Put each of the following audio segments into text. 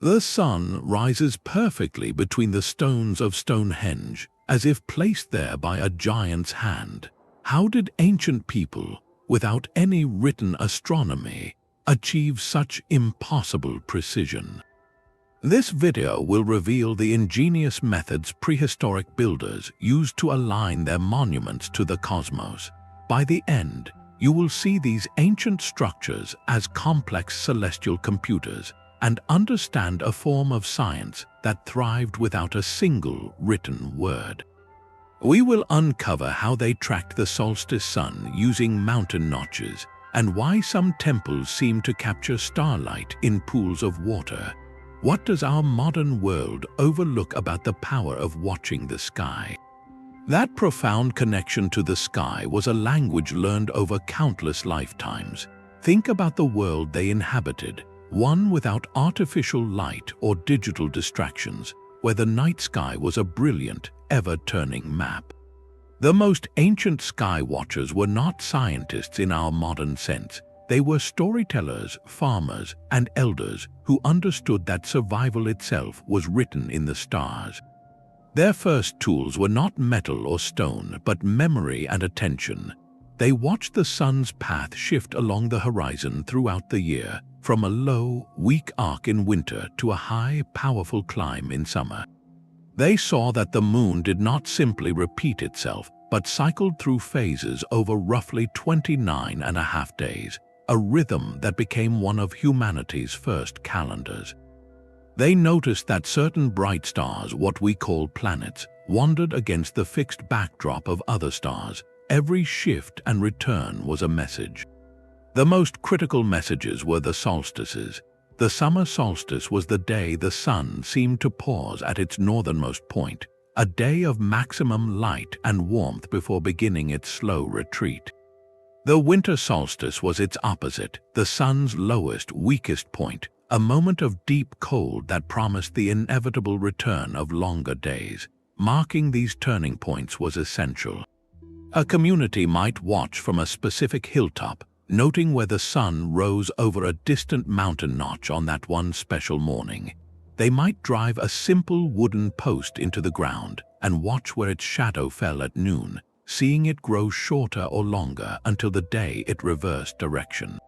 The sun rises perfectly between the stones of Stonehenge, as if placed there by a giant's hand. How did ancient people, without any written astronomy, achieve such impossible precision? This video will reveal the ingenious methods prehistoric builders used to align their monuments to the cosmos. By the end, you will see these ancient structures as complex celestial computers and understand a form of science that thrived without a single written word. We will uncover how they tracked the solstice sun using mountain notches and why some temples seem to capture starlight in pools of water. What does our modern world overlook about the power of watching the sky? That profound connection to the sky was a language learned over countless lifetimes. Think about the world they inhabited, one without artificial light or digital distractions, where the night sky was a brilliant, ever-turning map. The most ancient sky watchers were not scientists in our modern sense. They were storytellers, farmers, and elders who understood that survival itself was written in the stars. Their first tools were not metal or stone, but memory and attention. They watched the sun's path shift along the horizon throughout the year, from a low, weak arc in winter to a high, powerful climb in summer. They saw that the moon did not simply repeat itself, but cycled through phases over roughly 29.5 days, a rhythm that became one of humanity's first calendars. They noticed that certain bright stars, what we call planets, wandered against the fixed backdrop of other stars. Every shift and return was a message. The most critical messages were the solstices. The summer solstice was the day the sun seemed to pause at its northernmost point, a day of maximum light and warmth before beginning its slow retreat. The winter solstice was its opposite, the sun's lowest, weakest point, a moment of deep cold that promised the inevitable return of longer days. Marking these turning points was essential. A community might watch from a specific hilltop, noting where the sun rose over a distant mountain notch on that one special morning. They might drive a simple wooden post into the ground and watch where its shadow fell at noon, seeing it grow shorter or longer until the day it reversed direction.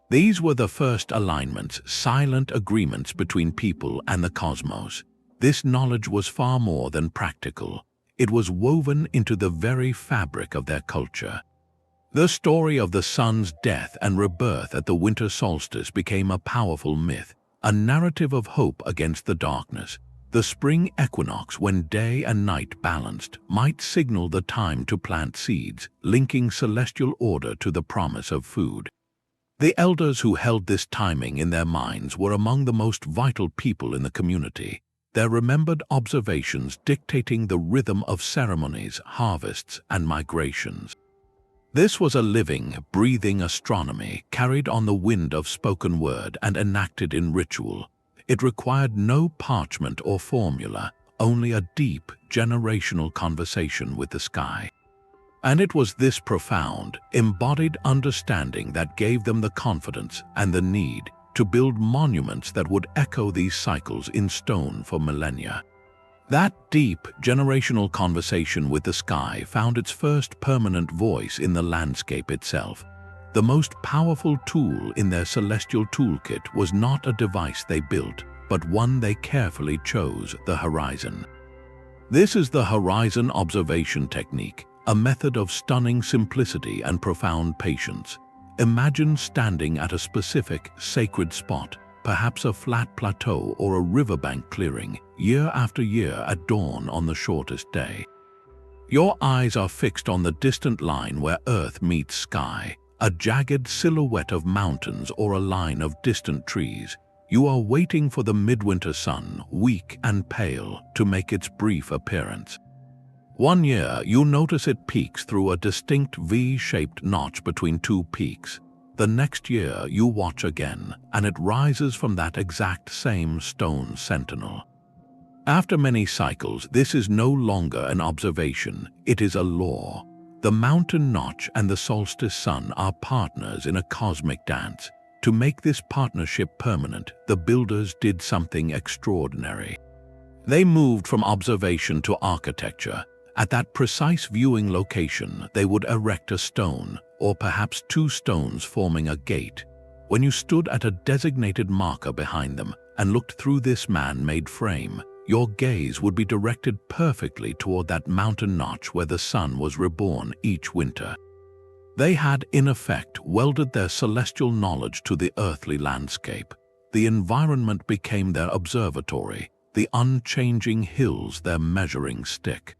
These were the first alignments, silent agreements between people and the cosmos. This knowledge was far more than practical. It was woven into the very fabric of their culture. The story of the sun's death and rebirth at the winter solstice became a powerful myth, a narrative of hope against the darkness. The spring equinox, when day and night balanced, might signal the time to plant seeds, linking celestial order to the promise of food. The elders who held this timing in their minds were among the most vital people in the community, their remembered observations dictating the rhythm of ceremonies, harvests, and migrations. This was a living, breathing astronomy carried on the wind of spoken word and enacted in ritual. It required no parchment or formula, only a deep, generational conversation with the sky. And it was this profound, embodied understanding that gave them the confidence and the need to build monuments that would echo these cycles in stone for millennia. That deep, generational conversation with the sky found its first permanent voice in the landscape itself. The most powerful tool in their celestial toolkit was not a device they built, but one they carefully chose: the horizon. This is the horizon observation technique, a method of stunning simplicity and profound patience. Imagine standing at a specific, sacred spot, perhaps a flat plateau or a riverbank clearing, year after year at dawn on the shortest day. Your eyes are fixed on the distant line where Earth meets sky, a jagged silhouette of mountains or a line of distant trees. You are waiting for the midwinter sun, weak and pale, to make its brief appearance. One year, you notice it peaks through a distinct V-shaped notch between two peaks. The next year, you watch again, and it rises from that exact same stone sentinel. After many cycles, this is no longer an observation, it is a law. The mountain notch and the solstice sun are partners in a cosmic dance. To make this partnership permanent, the builders did something extraordinary. They moved from observation to architecture. At that precise viewing location, they would erect a stone, or perhaps two stones forming a gate. When you stood at a designated marker behind them and looked through this man-made frame, your gaze would be directed perfectly toward that mountain notch where the sun was reborn each winter. They had, in effect, welded their celestial knowledge to the earthly landscape. The environment became their observatory, the unchanging hills their measuring stick.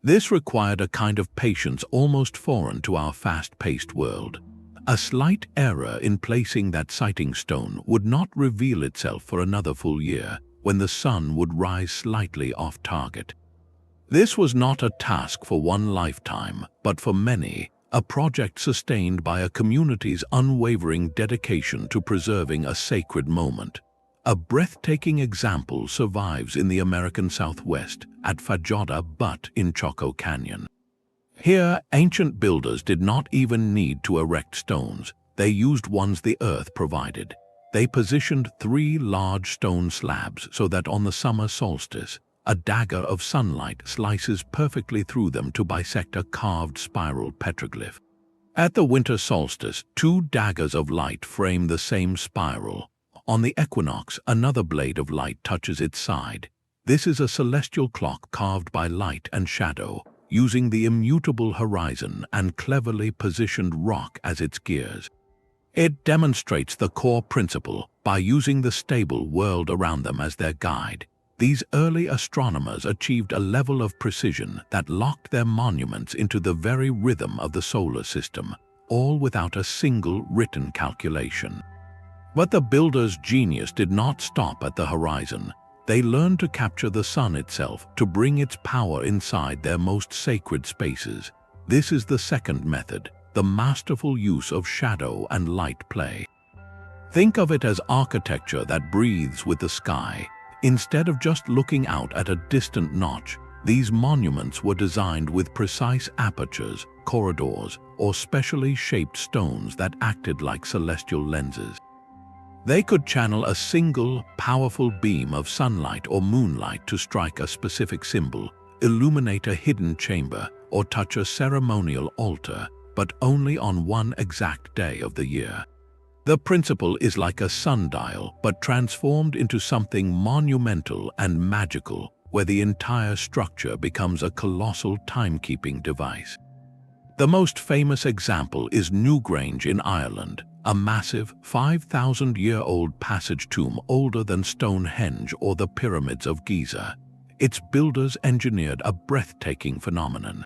This required a kind of patience almost foreign to our fast-paced world. A slight error in placing that sighting stone would not reveal itself for another full year, when the sun would rise slightly off target. This was not a task for one lifetime, but for many, a project sustained by a community's unwavering dedication to preserving a sacred moment. A breathtaking example survives in the American Southwest, at Fajoda Butte in Chaco Canyon. Here, ancient builders did not even need to erect stones. They used ones the earth provided. They positioned 3 large stone slabs so that on the summer solstice, a dagger of sunlight slices perfectly through them to bisect a carved spiral petroglyph. At the winter solstice, 2 daggers of light frame the same spiral. On the equinox, another blade of light touches its side. This is a celestial clock carved by light and shadow, using the immutable horizon and cleverly positioned rock as its gears. It demonstrates the core principle by using the stable world around them as their guide. These early astronomers achieved a level of precision that locked their monuments into the very rhythm of the solar system, all without a single written calculation. But the builders' genius did not stop at the horizon. They learned to capture the sun itself, to bring its power inside their most sacred spaces. This is the second method, the masterful use of shadow and light play. Think of it as architecture that breathes with the sky. Instead of just looking out at a distant notch, these monuments were designed with precise apertures, corridors, or specially shaped stones that acted like celestial lenses. They could channel a single, powerful beam of sunlight or moonlight to strike a specific symbol, illuminate a hidden chamber, or touch a ceremonial altar, but only on one exact day of the year. The principle is like a sundial, but transformed into something monumental and magical, where the entire structure becomes a colossal timekeeping device. The most famous example is Newgrange in Ireland, a massive 5,000-year-old passage tomb older than Stonehenge or the pyramids of Giza. Its builders engineered a breathtaking phenomenon.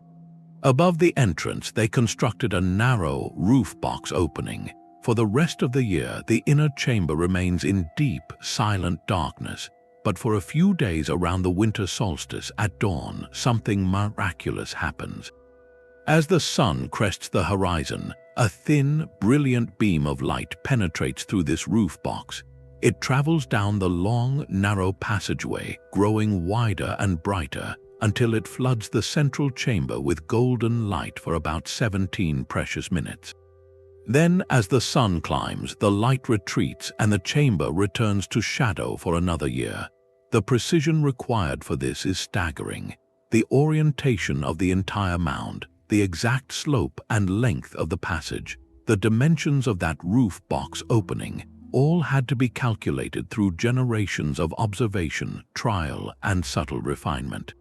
Above the entrance, they constructed a narrow roof box opening. For the rest of the year, the inner chamber remains in deep, silent darkness. But for a few days around the winter solstice at dawn, something miraculous happens. As the sun crests the horizon, a thin, brilliant beam of light penetrates through this roof box. It travels down the long, narrow passageway, growing wider and brighter, until it floods the central chamber with golden light for about 17 precious minutes. Then, as the sun climbs, the light retreats and the chamber returns to shadow for another year. The precision required for this is staggering. The orientation of the entire mound, the exact slope and length of the passage, the dimensions of that roof box opening, all had to be calculated through generations of observation, trial, and subtle refinement.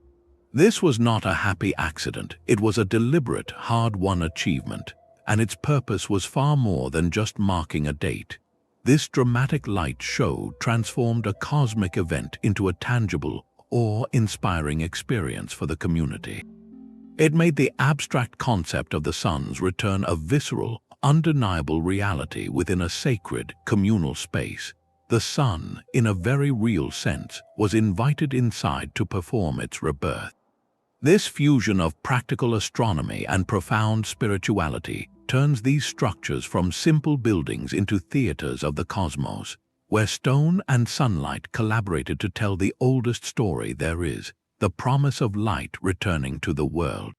This was not a happy accident. It was a deliberate, hard-won achievement, and its purpose was far more than just marking a date. This dramatic light show transformed a cosmic event into a tangible, awe-inspiring experience for the community. It made the abstract concept of the sun's return a visceral, undeniable reality within a sacred, communal space. The sun, in a very real sense, was invited inside to perform its rebirth. This fusion of practical astronomy and profound spirituality turns these structures from simple buildings into theaters of the cosmos, where stone and sunlight collaborated to tell the oldest story there is, the promise of light returning to the world.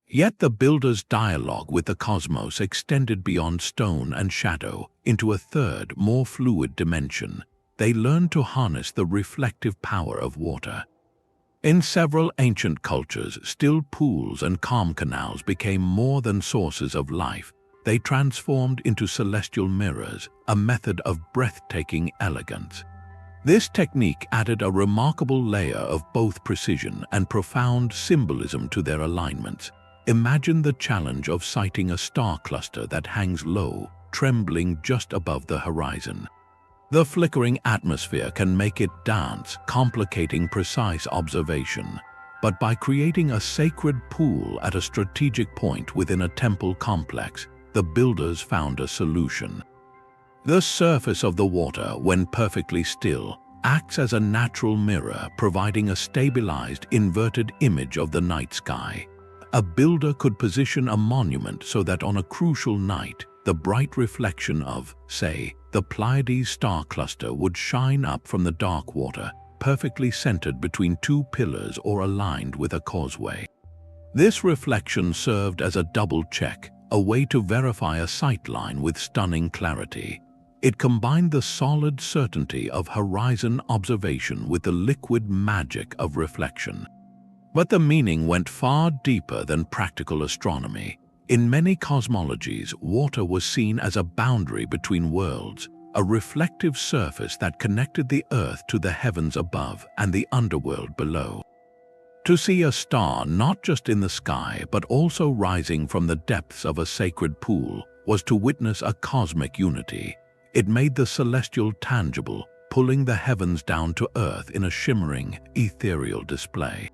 Yet the builders' dialogue with the cosmos extended beyond stone and shadow into a third, more fluid dimension. They learned to harness the reflective power of water. In several ancient cultures, still pools and calm canals became more than sources of life. They transformed into celestial mirrors, a method of breathtaking elegance. This technique added a remarkable layer of both precision and profound symbolism to their alignments. Imagine the challenge of sighting a star cluster that hangs low, trembling just above the horizon. The flickering atmosphere can make it dance, complicating precise observation. But by creating a sacred pool at a strategic point within a temple complex, the builders found a solution. The surface of the water, when perfectly still, acts as a natural mirror, providing a stabilized, inverted image of the night sky. A builder could position a monument so that on a crucial night, the bright reflection of, say, the Pleiades star cluster would shine up from the dark water, perfectly centered between two pillars or aligned with a causeway. This reflection served as a double check, a way to verify a sightline with stunning clarity. It combined the solid certainty of horizon observation with the liquid magic of reflection. But the meaning went far deeper than practical astronomy. In many cosmologies, water was seen as a boundary between worlds, a reflective surface that connected the earth to the heavens above and the underworld below. To see a star not just in the sky but also rising from the depths of a sacred pool was to witness a cosmic unity. It made the celestial tangible, pulling the heavens down to earth in a shimmering, ethereal display.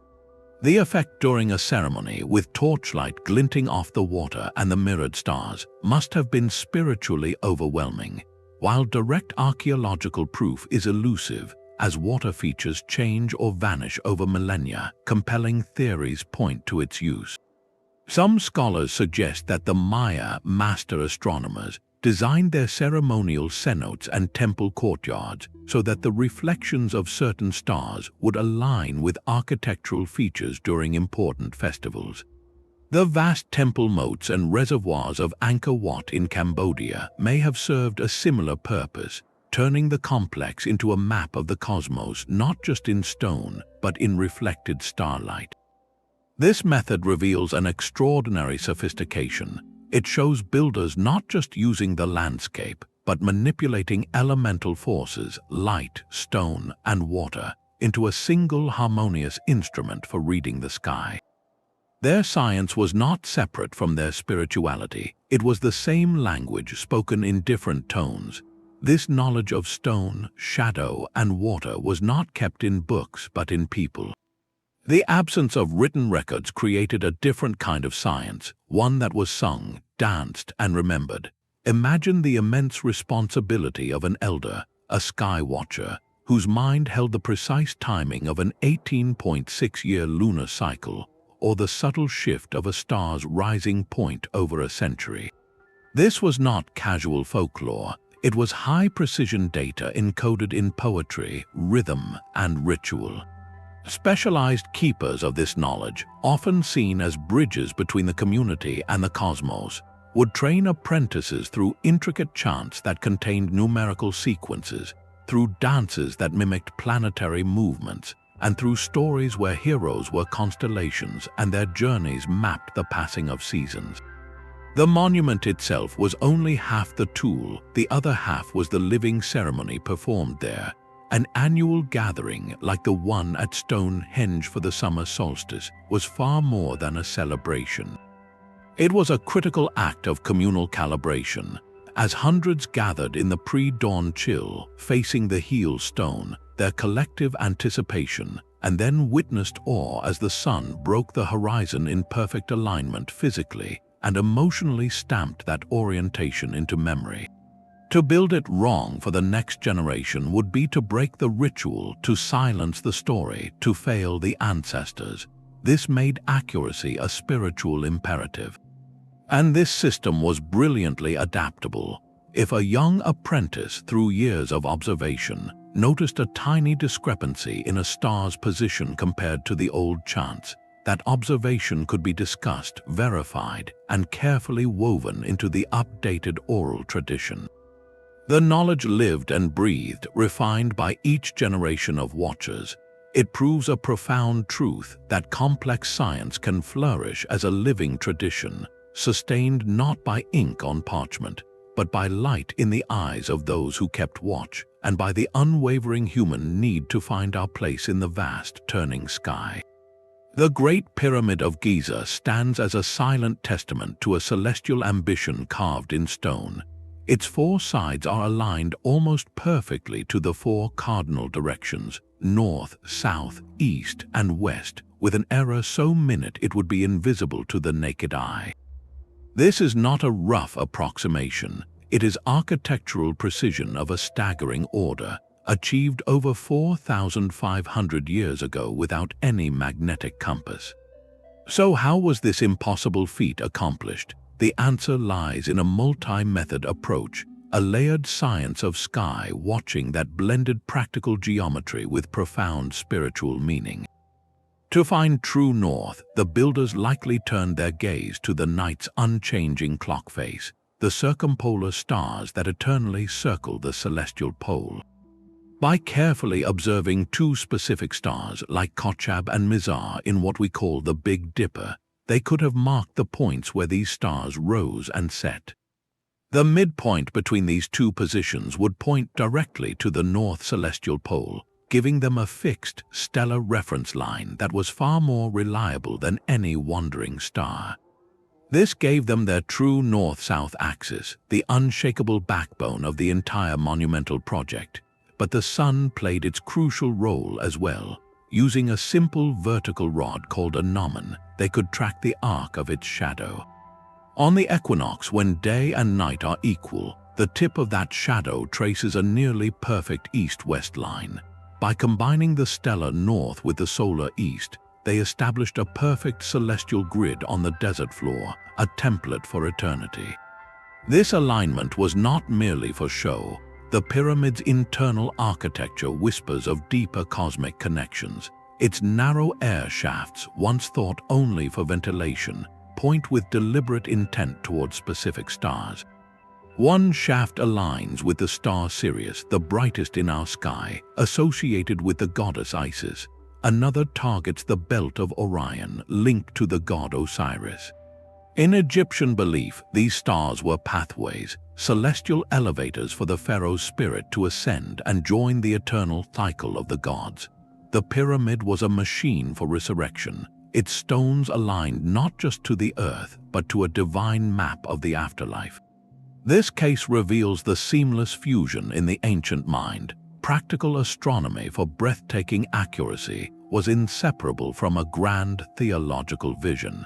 The effect during a ceremony, with torchlight glinting off the water and the mirrored stars, must have been spiritually overwhelming. While direct archaeological proof is elusive, as water features change or vanish over millennia, compelling theories point to its use. Some scholars suggest that the Maya master astronomers designed their ceremonial cenotes and temple courtyards so that the reflections of certain stars would align with architectural features during important festivals. The vast temple moats and reservoirs of Angkor Wat in Cambodia may have served a similar purpose, turning the complex into a map of the cosmos not just in stone but in reflected starlight. This method reveals an extraordinary sophistication. It shows builders not just using the landscape, but manipulating elemental forces, light, stone, and water, into a single harmonious instrument for reading the sky. Their science was not separate from their spirituality. It was the same language spoken in different tones. This knowledge of stone, shadow, and water was not kept in books but in people. The absence of written records created a different kind of science, one that was sung, danced, and remembered. Imagine the immense responsibility of an elder, a sky watcher, whose mind held the precise timing of an 18.6-year lunar cycle, or the subtle shift of a star's rising point over a century. This was not casual folklore. It was high-precision data encoded in poetry, rhythm, and ritual. Specialized keepers of this knowledge, often seen as bridges between the community and the cosmos, would train apprentices through intricate chants that contained numerical sequences, through dances that mimicked planetary movements, and through stories where heroes were constellations and their journeys mapped the passing of seasons. The monument itself was only half the tool, the other half was the living ceremony performed there. An annual gathering like the one at Stonehenge for the summer solstice was far more than a celebration. It was a critical act of communal calibration. As hundreds gathered in the pre-dawn chill, facing the heel stone, their collective anticipation, and then witnessed awe as the sun broke the horizon in perfect alignment physically and emotionally stamped that orientation into memory. To build it wrong for the next generation would be to break the ritual, to silence the story, to fail the ancestors. This made accuracy a spiritual imperative. And this system was brilliantly adaptable. If a young apprentice, through years of observation, noticed a tiny discrepancy in a star's position compared to the old chants, that observation could be discussed, verified, and carefully woven into the updated oral tradition. The knowledge lived and breathed, refined by each generation of watchers. It proves a profound truth that complex science can flourish as a living tradition, sustained not by ink on parchment, but by light in the eyes of those who kept watch, and by the unwavering human need to find our place in the vast, turning sky. The Great Pyramid of Giza stands as a silent testament to a celestial ambition carved in stone. Its four sides are aligned almost perfectly to the four cardinal directions, north, south, east, and west, with an error so minute it would be invisible to the naked eye. This is not a rough approximation. It is architectural precision of a staggering order, achieved over 4,500 years ago without any magnetic compass. So how was this impossible feat accomplished? The answer lies in a multi-method approach, a layered science of sky watching that blended practical geometry with profound spiritual meaning. To find true north, the builders likely turned their gaze to the night's unchanging clock face, the circumpolar stars that eternally circle the celestial pole. By carefully observing two specific stars like Kochab and Mizar in what we call the Big Dipper, they could have marked the points where these stars rose and set. The midpoint between these two positions would point directly to the north celestial pole, giving them a fixed, stellar reference line that was far more reliable than any wandering star. This gave them their true north-south axis, the unshakable backbone of the entire monumental project. But the sun played its crucial role as well. Using a simple vertical rod called a gnomon, they could track the arc of its shadow. On the equinox, when day and night are equal, the tip of that shadow traces a nearly perfect east-west line. By combining the stellar north with the solar east, they established a perfect celestial grid on the desert floor, a template for eternity. This alignment was not merely for show. The pyramid's internal architecture whispers of deeper cosmic connections. Its narrow air shafts, once thought only for ventilation, point with deliberate intent toward specific stars. One shaft aligns with the star Sirius, the brightest in our sky, associated with the goddess Isis. Another targets the belt of Orion, linked to the god Osiris. In Egyptian belief, these stars were pathways, celestial elevators for the pharaoh's spirit to ascend and join the eternal cycle of the gods. The pyramid was a machine for resurrection, its stones aligned not just to the earth, but to a divine map of the afterlife. This case reveals the seamless fusion in the ancient mind. Practical astronomy for breathtaking accuracy was inseparable from a grand theological vision.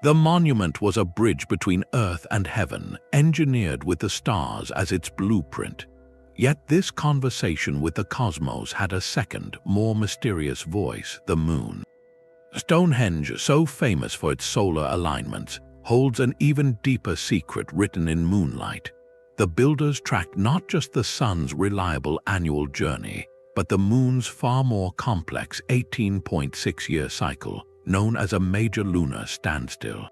The monument was a bridge between earth and heaven, engineered with the stars as its blueprint. Yet this conversation with the cosmos had a second, more mysterious voice, the moon. Stonehenge, so famous for its solar alignments, holds an even deeper secret written in moonlight. The builders tracked not just the sun's reliable annual journey, but the moon's far more complex 18.6-year cycle, known as a major lunar standstill.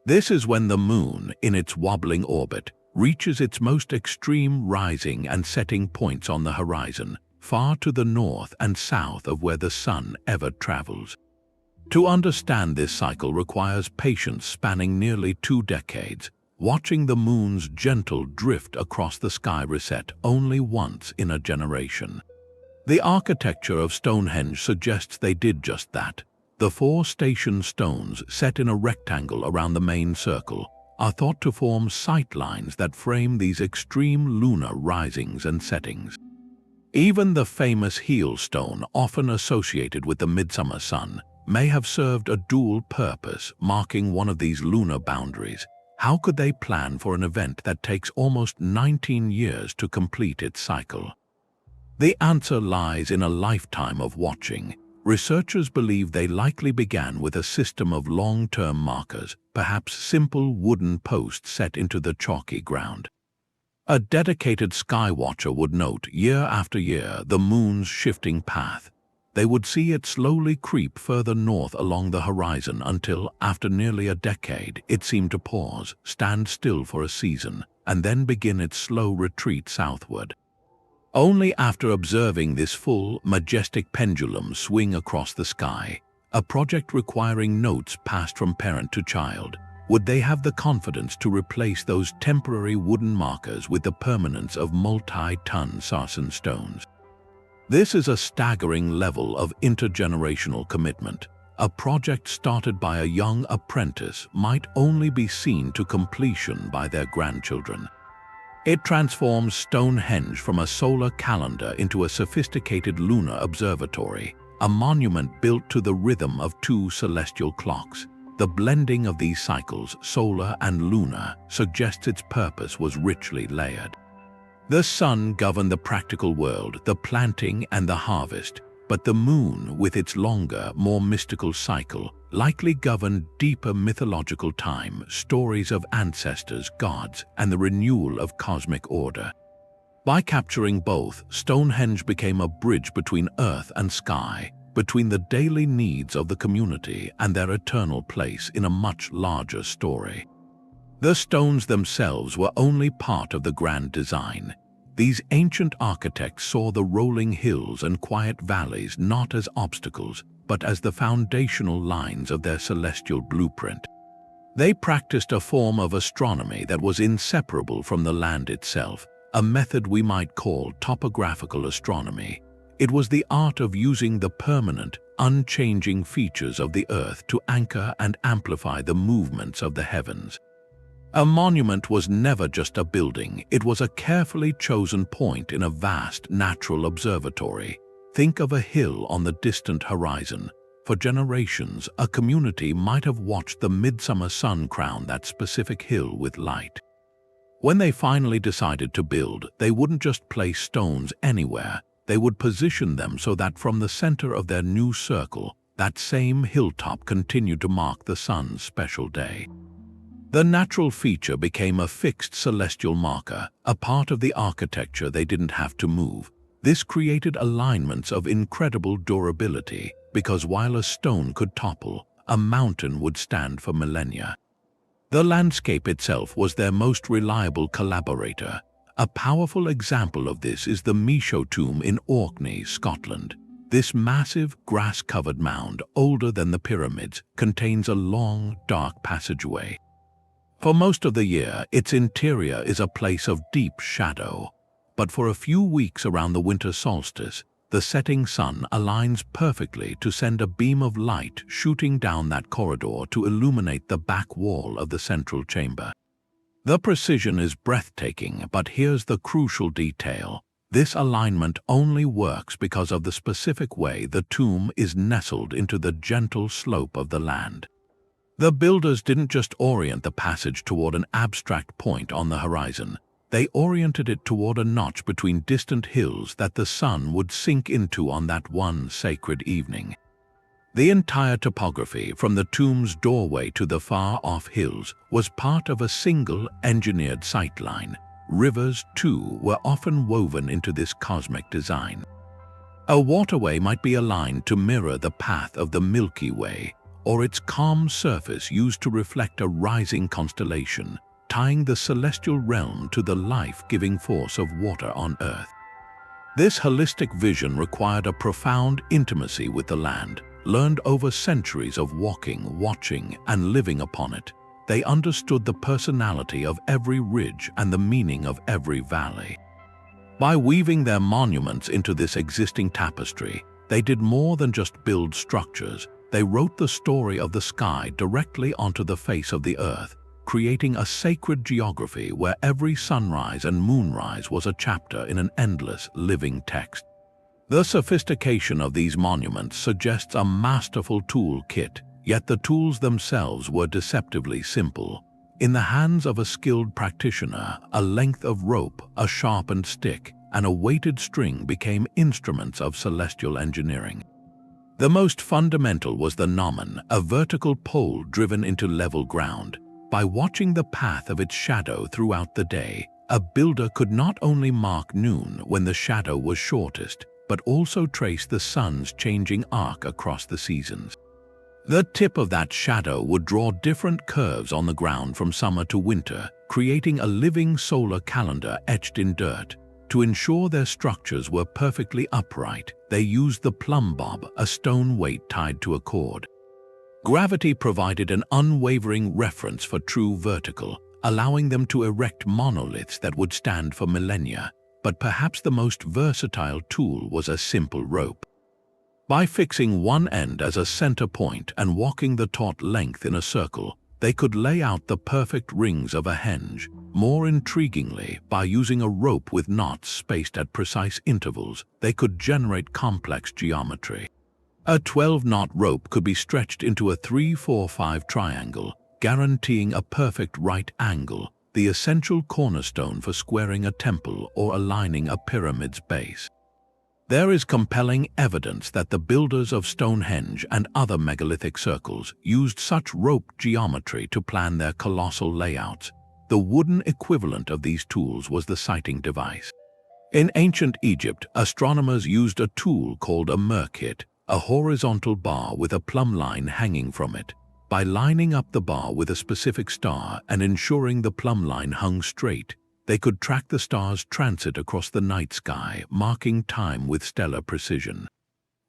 This is when the moon, in its wobbling orbit, reaches its most extreme rising and setting points on the horizon, far to the north and south of where the sun ever travels. To understand this cycle requires patience spanning nearly 2 decades, watching the moon's gentle drift across the sky reset only once in a generation. The architecture of Stonehenge suggests they did just that. The 4 station stones set in a rectangle around the main circle are thought to form sight lines that frame these extreme lunar risings and settings. Even the famous heel stone, often associated with the midsummer sun, may have served a dual purpose, marking one of these lunar boundaries. How could they plan for an event that takes almost 19 years to complete its cycle? The answer lies in a lifetime of watching. Researchers believe they likely began with a system of long-term markers, perhaps simple wooden posts set into the chalky ground. A dedicated sky watcher would note year after year the moon's shifting path. they would see it slowly creep further north along the horizon until, after nearly a decade, it seemed to pause, stand still for a season, and then begin its slow retreat southward. Only after observing this full, majestic pendulum swing across the sky, a project requiring notes passed from parent to child, would they have the confidence to replace those temporary wooden markers with the permanence of multi-ton sarsen stones. This is a staggering level of intergenerational commitment. A project started by a young apprentice might only be seen to completion by their grandchildren. It transforms Stonehenge from a solar calendar into a sophisticated lunar observatory, a monument built to the rhythm of two celestial clocks. The blending of these cycles, solar and lunar, suggests its purpose was richly layered. The sun governed the practical world, the planting and the harvest, but the moon, with its longer, more mystical cycle, likely governed deeper mythological time, stories of ancestors, gods, and the renewal of cosmic order. By capturing both, Stonehenge became a bridge between earth and sky, between the daily needs of the community and their eternal place in a much larger story. The stones themselves were only part of the grand design. These ancient architects saw the rolling hills and quiet valleys not as obstacles, but as the foundational lines of their celestial blueprint. They practiced a form of astronomy that was inseparable from the land itself, a method we might call topographical astronomy. It was the art of using the permanent, unchanging features of the earth to anchor and amplify the movements of the heavens. A monument was never just a building, it was a carefully chosen point in a vast natural observatory. Think of a hill on the distant horizon. For generations, a community might have watched the midsummer sun crown that specific hill with light. When they finally decided to build, they wouldn't just place stones anywhere. They would position them so that from the center of their new circle, that same hilltop continued to mark the sun's special day. The natural feature became a fixed celestial marker, a part of the architecture they didn't have to move. This created alignments of incredible durability, because while a stone could topple, a mountain would stand for millennia. The landscape itself was their most reliable collaborator. A powerful example of this is the Micho tomb in Orkney, Scotland. This massive, grass-covered mound, older than the pyramids, contains a long, dark passageway. For most of the year, its interior is a place of deep shadow. But for a few weeks around the winter solstice, the setting sun aligns perfectly to send a beam of light shooting down that corridor to illuminate the back wall of the central chamber. The precision is breathtaking, but here's the crucial detail. This alignment only works because of the specific way the tomb is nestled into the gentle slope of the land. The builders didn't just orient the passage toward an abstract point on the horizon. They oriented it toward a notch between distant hills that the sun would sink into on that one sacred evening. The entire topography, from the tomb's doorway to the far-off hills, was part of a single engineered sightline. Rivers, too, were often woven into this cosmic design. A waterway might be aligned to mirror the path of the Milky Way, or its calm surface used to reflect a rising constellation, tying the celestial realm to the life-giving force of water on Earth. This holistic vision required a profound intimacy with the land, learned over centuries of walking, watching, and living upon it. They understood the personality of every ridge and the meaning of every valley. By weaving their monuments into this existing tapestry, they did more than just build structures. They wrote the story of the sky directly onto the face of the earth, creating a sacred geography where every sunrise and moonrise was a chapter in an endless, living text. The sophistication of these monuments suggests a masterful tool kit, yet the tools themselves were deceptively simple. In the hands of a skilled practitioner, a length of rope, a sharpened stick, and a weighted string became instruments of celestial engineering. The most fundamental was the gnomon, a vertical pole driven into level ground. By watching the path of its shadow throughout the day, a builder could not only mark noon when the shadow was shortest, but also trace the sun's changing arc across the seasons. The tip of that shadow would draw different curves on the ground from summer to winter, creating a living solar calendar etched in dirt. To ensure their structures were perfectly upright, they used the plumb bob, a stone weight tied to a cord. Gravity provided an unwavering reference for true vertical, allowing them to erect monoliths that would stand for millennia. But perhaps the most versatile tool was a simple rope. By fixing one end as a center point and walking the taut length in a circle, they could lay out the perfect rings of a henge. More intriguingly, by using a rope with knots spaced at precise intervals, they could generate complex geometry. A 12-knot rope could be stretched into a 3-4-5 triangle, guaranteeing a perfect right angle, the essential cornerstone for squaring a temple or aligning a pyramid's base. There is compelling evidence that the builders of Stonehenge and other megalithic circles used such rope geometry to plan their colossal layouts. The wooden equivalent of these tools was the sighting device. In ancient Egypt, astronomers used a tool called a merkit, a horizontal bar with a plumb line hanging from it. By lining up the bar with a specific star and ensuring the plumb line hung straight, they could track the star's transit across the night sky, marking time with stellar precision.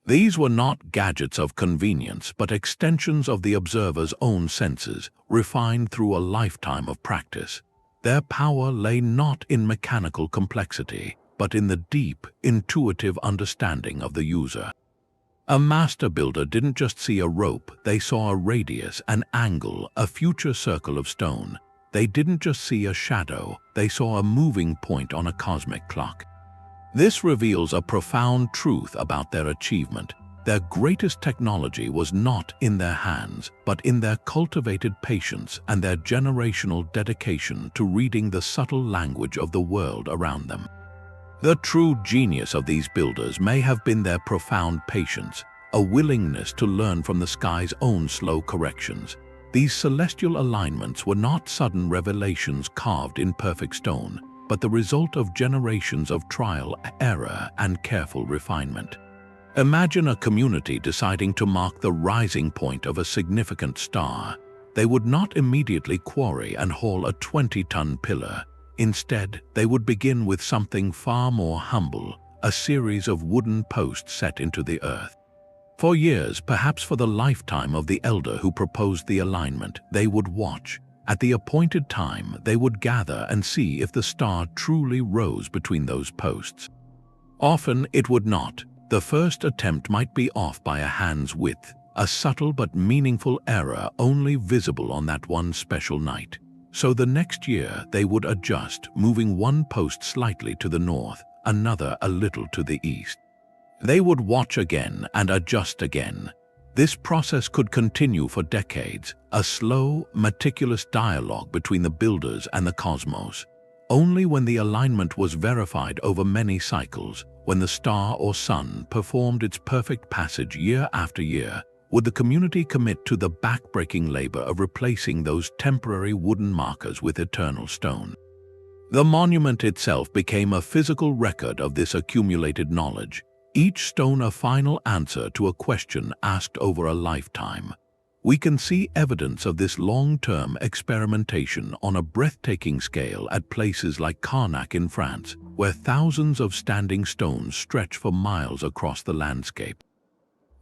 These were not gadgets of convenience, but extensions of the observer's own senses, refined through a lifetime of practice. Their power lay not in mechanical complexity, but in the deep, intuitive understanding of the user. A master builder didn't just see a rope, they saw a radius, an angle, a future circle of stone. They didn't just see a shadow, they saw a moving point on a cosmic clock. This reveals a profound truth about their achievement. Their greatest technology was not in their hands, but in their cultivated patience and their generational dedication to reading the subtle language of the world around them. The true genius of these builders may have been their profound patience, a willingness to learn from the sky's own slow corrections. These celestial alignments were not sudden revelations carved in perfect stone, but the result of generations of trial, error, and careful refinement. Imagine a community deciding to mark the rising point of a significant star. They would not immediately quarry and haul a 20-ton pillar. Instead, they would begin with something far more humble, a series of wooden posts set into the earth. For years, perhaps for the lifetime of the elder who proposed the alignment, they would watch. At the appointed time, they would gather and see if the star truly rose between those posts. Often it would not. The first attempt might be off by a hand's width, a subtle but meaningful error only visible on that one special night. So the next year they would adjust, moving one post slightly to the north, another a little to the east. They would watch again and adjust again. This process could continue for decades, a slow, meticulous dialogue between the builders and the cosmos. Only when the alignment was verified over many cycles, when the star or sun performed its perfect passage year after year, would the community commit to the back-breaking labor of replacing those temporary wooden markers with eternal stone. The monument itself became a physical record of this accumulated knowledge, each stone a final answer to a question asked over a lifetime. We can see evidence of this long-term experimentation on a breathtaking scale at places like Carnac in France, where thousands of standing stones stretch for miles across the landscape.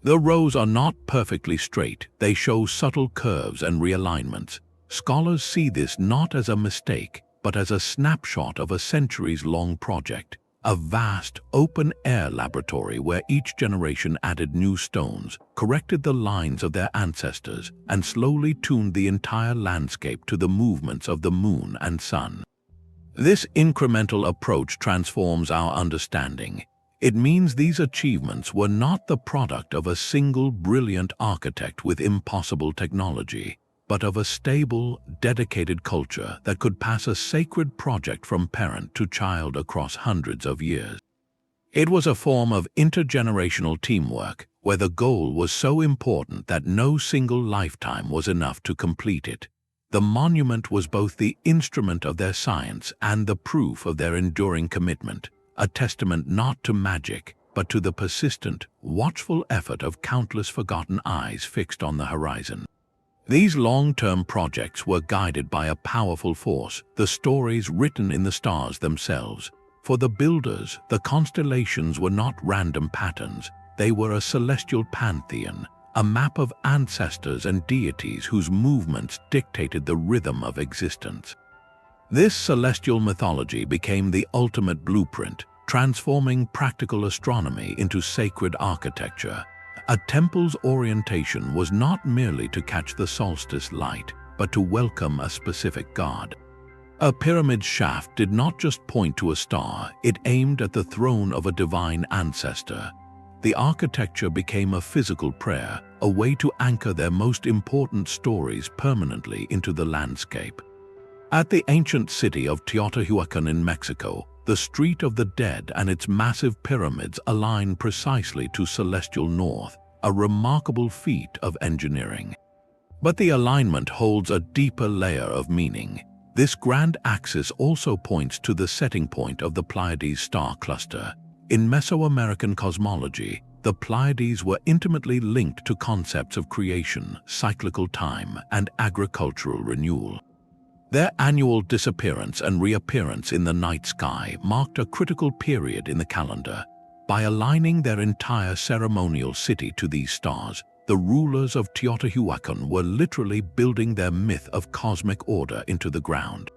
The rows are not perfectly straight, they show subtle curves and realignments. Scholars see this not as a mistake, but as a snapshot of a centuries-long project, a vast, open-air laboratory where each generation added new stones, corrected the lines of their ancestors, and slowly tuned the entire landscape to the movements of the moon and sun. This incremental approach transforms our understanding. It means these achievements were not the product of a single brilliant architect with impossible technology, but of a stable, dedicated culture that could pass a sacred project from parent to child across hundreds of years. It was a form of intergenerational teamwork, where the goal was so important that no single lifetime was enough to complete it. The monument was both the instrument of their science and the proof of their enduring commitment, a testament not to magic, but to the persistent, watchful effort of countless forgotten eyes fixed on the horizon. These long-term projects were guided by a powerful force, the stories written in the stars themselves. For the builders, the constellations were not random patterns, they were a celestial pantheon, a map of ancestors and deities whose movements dictated the rhythm of existence. This celestial mythology became the ultimate blueprint, transforming practical astronomy into sacred architecture. A temple's orientation was not merely to catch the solstice light, but to welcome a specific god. A pyramid's shaft did not just point to a star, it aimed at the throne of a divine ancestor. The architecture became a physical prayer, a way to anchor their most important stories permanently into the landscape. At the ancient city of Teotihuacan in Mexico, the Street of the Dead and its massive pyramids align precisely to celestial north, a remarkable feat of engineering. But the alignment holds a deeper layer of meaning. This grand axis also points to the setting point of the Pleiades star cluster. In Mesoamerican cosmology, the Pleiades were intimately linked to concepts of creation, cyclical time, and agricultural renewal. Their annual disappearance and reappearance in the night sky marked a critical period in the calendar. By aligning their entire ceremonial city to these stars, the rulers of Teotihuacan were literally building their myth of cosmic order into the ground.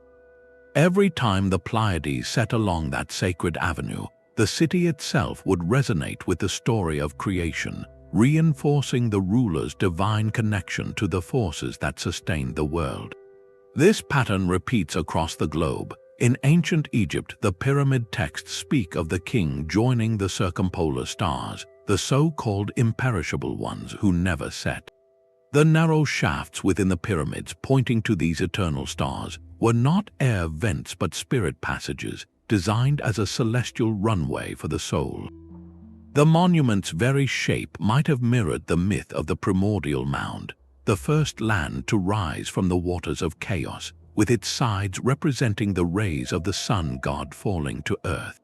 Every time the Pleiades set along that sacred avenue, the city itself would resonate with the story of creation, reinforcing the ruler's divine connection to the forces that sustained the world. This pattern repeats across the globe. In ancient Egypt, the pyramid texts speak of the king joining the circumpolar stars, the so-called imperishable ones who never set. The narrow shafts within the pyramids pointing to these eternal stars were not air vents but spirit passages, designed as a celestial runway for the soul. The monument's very shape might have mirrored the myth of the primordial mound, the first land to rise from the waters of chaos, with its sides representing the rays of the sun god falling to earth.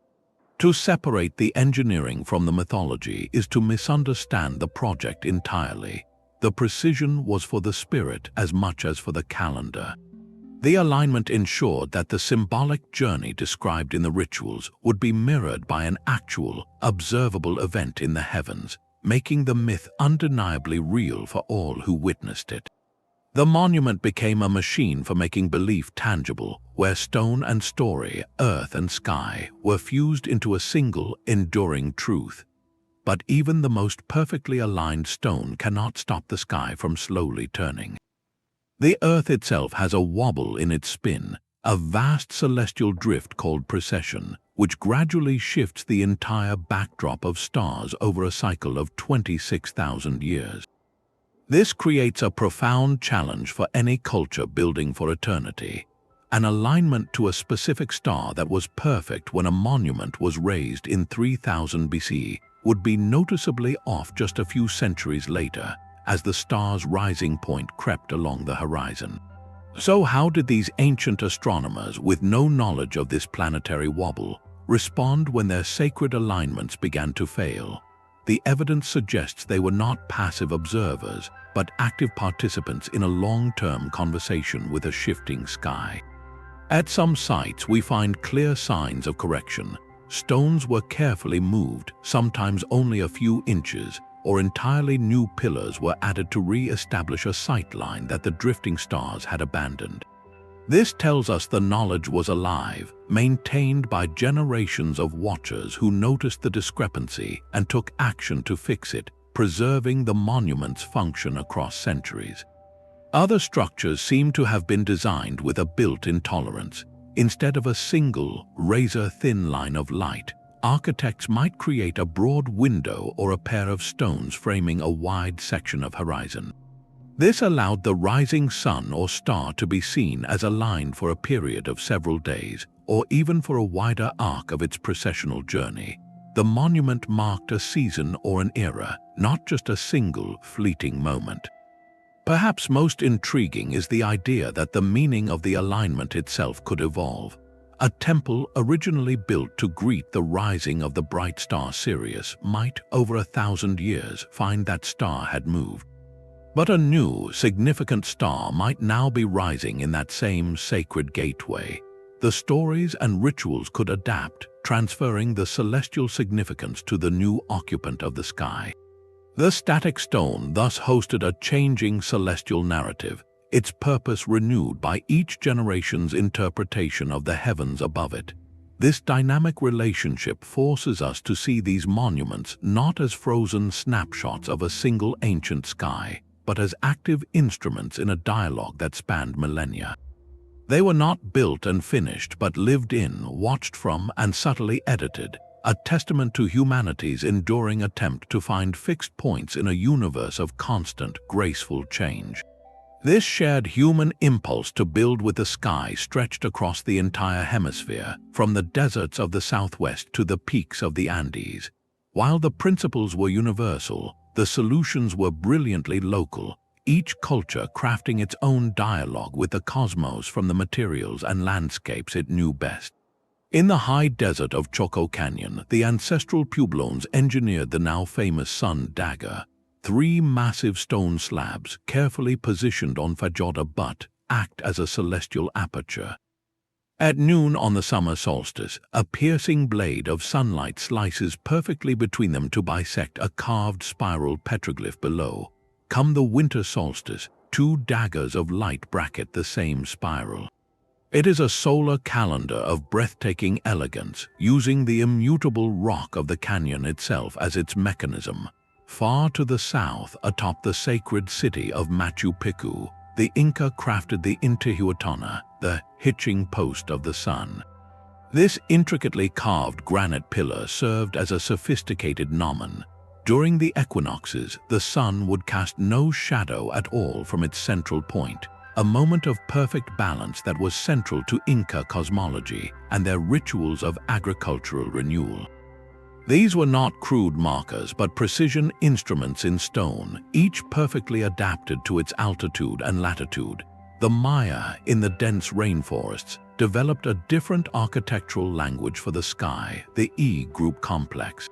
To separate the engineering from the mythology is to misunderstand the project entirely. The precision was for the spirit as much as for the calendar. The alignment ensured that the symbolic journey described in the rituals would be mirrored by an actual, observable event in the heavens, making the myth undeniably real for all who witnessed it. The monument became a machine for making belief tangible, where stone and story, earth and sky, were fused into a single, enduring truth. But even the most perfectly aligned stone cannot stop the sky from slowly turning. The earth itself has a wobble in its spin, a vast celestial drift called precession, which gradually shifts the entire backdrop of stars over a cycle of 26,000 years. This creates a profound challenge for any culture building for eternity. An alignment to a specific star that was perfect when a monument was raised in 3000 BC would be noticeably off just a few centuries later, as the star's rising point crept along the horizon. So how did these ancient astronomers, with no knowledge of this planetary wobble, respond when their sacred alignments began to fail? The evidence suggests they were not passive observers, but active participants in a long-term conversation with a shifting sky. At some sites, we find clear signs of correction. Stones were carefully moved, sometimes only a few inches, or entirely new pillars were added to re-establish a sightline that the drifting stars had abandoned. This tells us the knowledge was alive, maintained by generations of watchers who noticed the discrepancy and took action to fix it, preserving the monument's function across centuries. Other structures seem to have been designed with a built-in tolerance. Instead of a single, razor-thin line of light, architects might create a broad window or a pair of stones framing a wide section of horizon. This allowed the rising sun or star to be seen as aligned for a period of several days, or even for a wider arc of its processional journey. The monument marked a season or an era, not just a single, fleeting moment. Perhaps most intriguing is the idea that the meaning of the alignment itself could evolve. A temple originally built to greet the rising of the bright star Sirius might, over 1,000 years, find that star had moved. But a new, significant star might now be rising in that same sacred gateway. The stories and rituals could adapt, transferring the celestial significance to the new occupant of the sky. The static stone thus hosted a changing celestial narrative, its purpose renewed by each generation's interpretation of the heavens above it. This dynamic relationship forces us to see these monuments not as frozen snapshots of a single ancient sky, but as active instruments in a dialogue that spanned millennia. They were not built and finished, but lived in, watched from, and subtly edited, a testament to humanity's enduring attempt to find fixed points in a universe of constant, graceful change. This shared human impulse to build with the sky stretched across the entire hemisphere, from the deserts of the Southwest to the peaks of the Andes. While the principles were universal, the solutions were brilliantly local, each culture crafting its own dialogue with the cosmos from the materials and landscapes it knew best. In the high desert of Chaco Canyon, the ancestral Puebloans engineered the now famous sun Dagger. 3 massive stone slabs, carefully positioned on Fajoda Butte, act as a celestial aperture. At noon on the summer solstice, a piercing blade of sunlight slices perfectly between them to bisect a carved spiral petroglyph below. Come the winter solstice, 2 daggers of light bracket the same spiral. It is a solar calendar of breathtaking elegance, using the immutable rock of the canyon itself as its mechanism. Far to the south, atop the sacred city of Machu Picchu, the Inca crafted the Intihuatana, the hitching post of the sun. This intricately carved granite pillar served as a sophisticated gnomon. During the equinoxes, the sun would cast no shadow at all from its central point, a moment of perfect balance that was central to Inca cosmology and their rituals of agricultural renewal. These were not crude markers, but precision instruments in stone, each perfectly adapted to its altitude and latitude. The Maya, in the dense rainforests, developed a different architectural language for the sky, the E-group complex.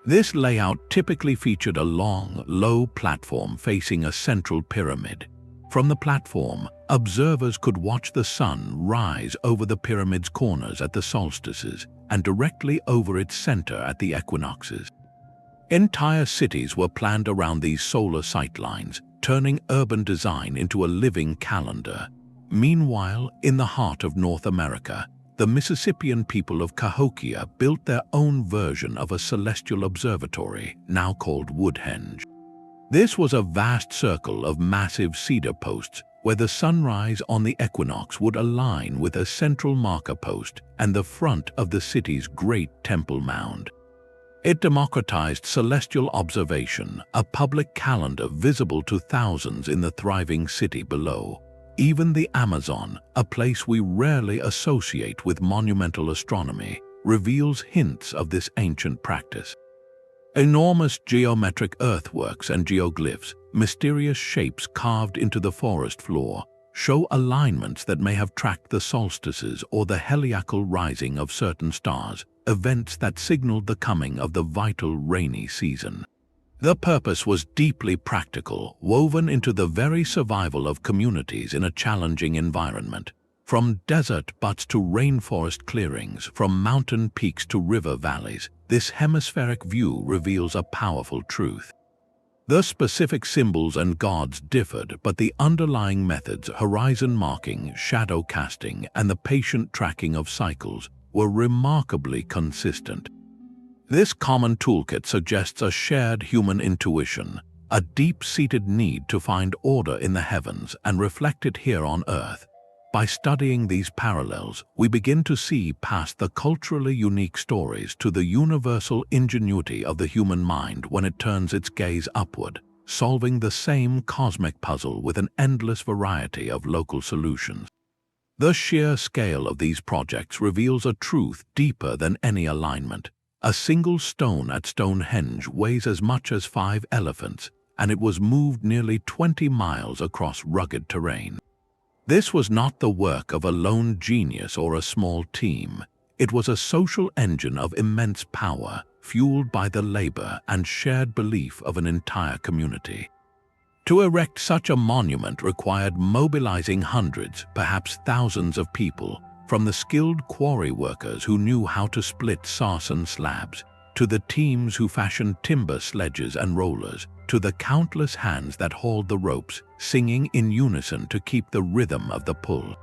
This layout typically featured a long, low platform facing a central pyramid. From the platform, observers could watch the sun rise over the pyramid's corners at the solstices and directly over its center at the equinoxes. Entire cities were planned around these solar sightlines, turning urban design into a living calendar. Meanwhile, in the heart of North America, the Mississippian people of Cahokia built their own version of a celestial observatory, now called Woodhenge. This was a vast circle of massive cedar posts where the sunrise on the equinox would align with a central marker post and the front of the city's great temple mound. It democratized celestial observation, a public calendar visible to thousands in the thriving city below. Even the Amazon, a place we rarely associate with monumental astronomy, reveals hints of this ancient practice. Enormous geometric earthworks and geoglyphs, mysterious shapes carved into the forest floor, show alignments that may have tracked the solstices or the heliacal rising of certain stars, events that signaled the coming of the vital rainy season. The purpose was deeply practical, woven into the very survival of communities in a challenging environment. From desert buttes to rainforest clearings, from mountain peaks to river valleys, this hemispheric view reveals a powerful truth. The specific symbols and gods differed, but the underlying methods, horizon marking, shadow casting, and the patient tracking of cycles, were remarkably consistent. This common toolkit suggests a shared human intuition, a deep-seated need to find order in the heavens and reflect it here on Earth. By studying these parallels, we begin to see past the culturally unique stories to the universal ingenuity of the human mind when it turns its gaze upward, solving the same cosmic puzzle with an endless variety of local solutions. The sheer scale of these projects reveals a truth deeper than any alignment. A single stone at Stonehenge weighs as much as 5 elephants, and it was moved nearly 20 miles across rugged terrain. This was not the work of a lone genius or a small team. It was a social engine of immense power, fueled by the labor and shared belief of an entire community. To erect such a monument required mobilizing hundreds, perhaps thousands of people, from the skilled quarry workers who knew how to split sarsen slabs, to the teams who fashioned timber sledges and rollers, to the countless hands that hauled the ropes, singing in unison to keep the rhythm of the pull.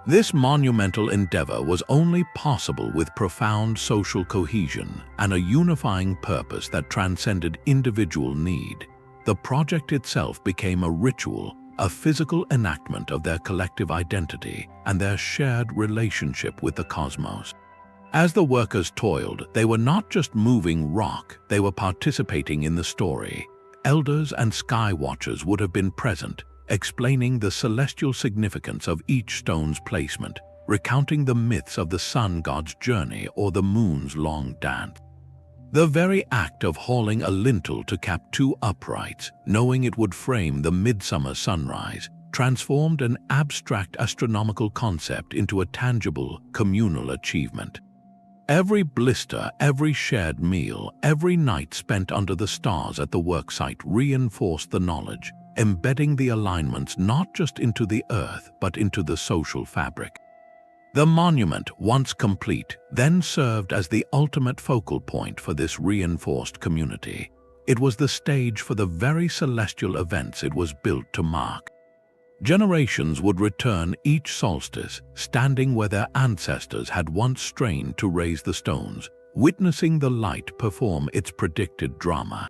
This monumental endeavor was only possible with profound social cohesion and a unifying purpose that transcended individual need. The project itself became a ritual, a physical enactment of their collective identity and their shared relationship with the cosmos. As the workers toiled, they were not just moving rock, they were participating in the story. Elders and sky watchers would have been present, explaining the celestial significance of each stone's placement, recounting the myths of the sun god's journey or the moon's long dance. The very act of hauling a lintel to cap two uprights, knowing it would frame the midsummer sunrise, transformed an abstract astronomical concept into a tangible, communal achievement. Every blister, every shared meal, every night spent under the stars at the worksite reinforced the knowledge, embedding the alignments not just into the earth but into the social fabric. The monument, once complete, then served as the ultimate focal point for this reinforced community. It was the stage for the very celestial events it was built to mark. Generations would return each solstice, standing where their ancestors had once strained to raise the stones, witnessing the light perform its predicted drama.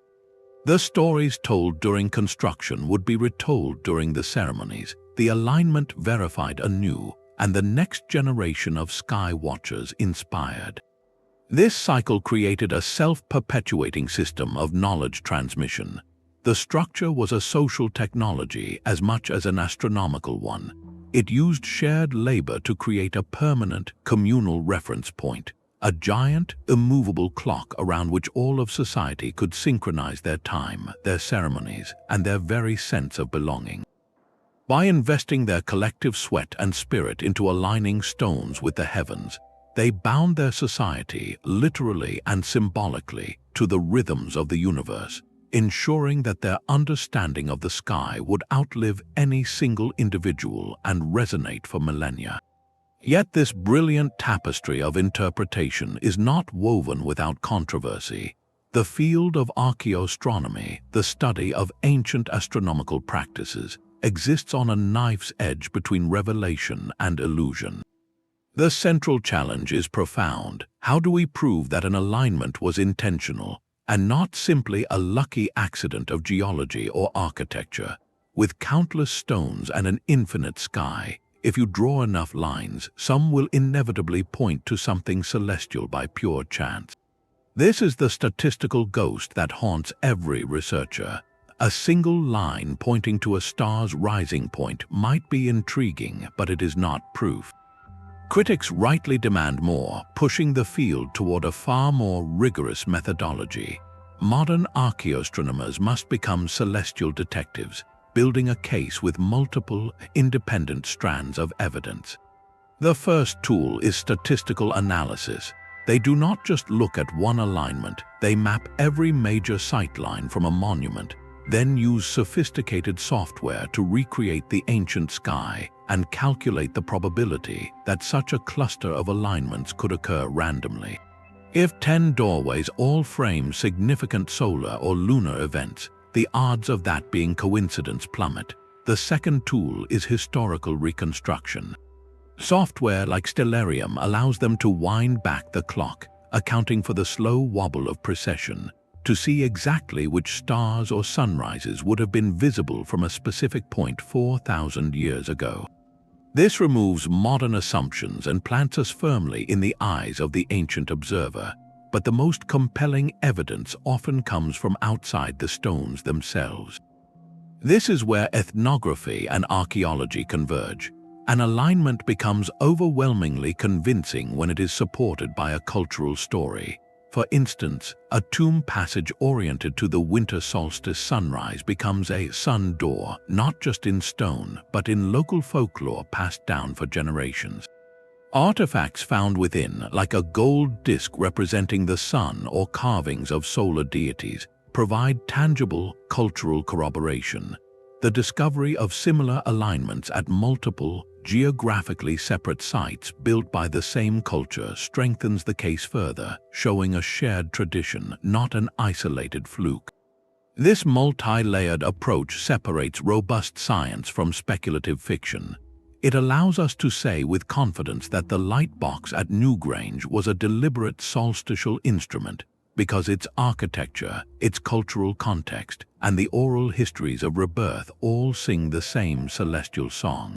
The stories told during construction would be retold during the ceremonies, the alignment verified anew, and the next generation of sky watchers inspired. This cycle created a self-perpetuating system of knowledge transmission. The structure was a social technology as much as an astronomical one. It used shared labor to create a permanent, communal reference point, a giant, immovable clock around which all of society could synchronize their time, their ceremonies, and their very sense of belonging. By investing their collective sweat and spirit into aligning stones with the heavens, they bound their society, literally and symbolically, to the rhythms of the universe, ensuring that their understanding of the sky would outlive any single individual and resonate for millennia. Yet this brilliant tapestry of interpretation is not woven without controversy. The field of archaeoastronomy, the study of ancient astronomical practices, exists on a knife's edge between revelation and illusion. The central challenge is profound. How do we prove that an alignment was intentional and not simply a lucky accident of geology or architecture? With countless stones and an infinite sky, if you draw enough lines, some will inevitably point to something celestial by pure chance. This is the statistical ghost that haunts every researcher. A single line pointing to a star's rising point might be intriguing, but it is not proof. Critics rightly demand more, pushing the field toward a far more rigorous methodology. Modern archaeoastronomers must become celestial detectives, building a case with multiple, independent strands of evidence. The first tool is statistical analysis. They do not just look at one alignment, they map every major sightline from a monument, then use sophisticated software to recreate the ancient sky and calculate the probability that such a cluster of alignments could occur randomly. If 10 doorways all frame significant solar or lunar events, the odds of that being coincidence plummet. The second tool is historical reconstruction. Software like Stellarium allows them to wind back the clock, accounting for the slow wobble of precession, to see exactly which stars or sunrises would have been visible from a specific point 4,000 years ago. This removes modern assumptions and plants us firmly in the eyes of the ancient observer, but the most compelling evidence often comes from outside the stones themselves. This is where ethnography and archaeology converge. An alignment becomes overwhelmingly convincing when it is supported by a cultural story. For instance, a tomb passage oriented to the winter solstice sunrise becomes a sun door, not just in stone, but in local folklore passed down for generations. Artifacts found within, like a gold disc representing the sun or carvings of solar deities, provide tangible cultural corroboration. The discovery of similar alignments at multiple, geographically separate sites built by the same culture strengthens the case further, showing a shared tradition, not an isolated fluke. This multi-layered approach separates robust science from speculative fiction. It allows us to say with confidence that the light box at Newgrange was a deliberate solstitial instrument, because its architecture, its cultural context, and the oral histories of rebirth all sing the same celestial song.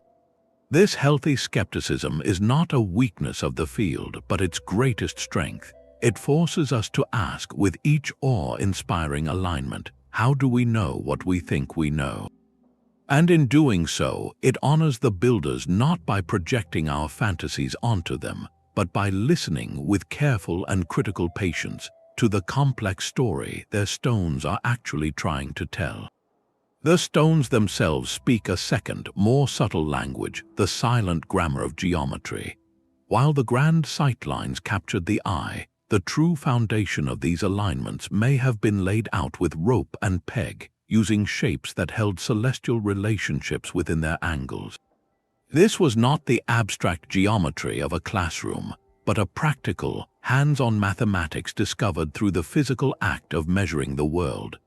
This healthy skepticism is not a weakness of the field, but its greatest strength. It forces us to ask, with each awe-inspiring alignment, how do we know what we think we know? And in doing so, it honors the builders not by projecting our fantasies onto them, but by listening with careful and critical patience to the complex story their stones are actually trying to tell. The stones themselves speak a second, more subtle language, the silent grammar of geometry. While the grand sightlines captured the eye, the true foundation of these alignments may have been laid out with rope and peg, using shapes that held celestial relationships within their angles. This was not the abstract geometry of a classroom, but a practical, hands-on mathematics discovered through the physical act of measuring the world.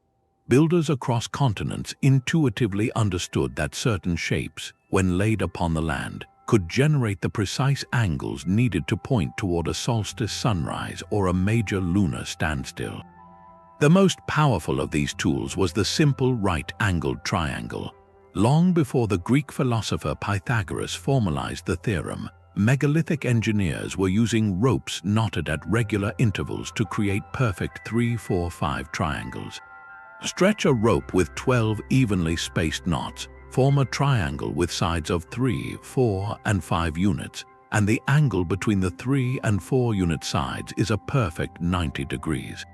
Builders across continents intuitively understood that certain shapes, when laid upon the land, could generate the precise angles needed to point toward a solstice sunrise or a major lunar standstill. The most powerful of these tools was the simple right-angled triangle. Long before the Greek philosopher Pythagoras formalized the theorem, megalithic engineers were using ropes knotted at regular intervals to create perfect 3-4-5 triangles. Stretch a rope with 12 evenly spaced knots, form a triangle with sides of 3, 4, and 5 units, and the angle between the 3 and 4 unit sides is a perfect 90 degrees.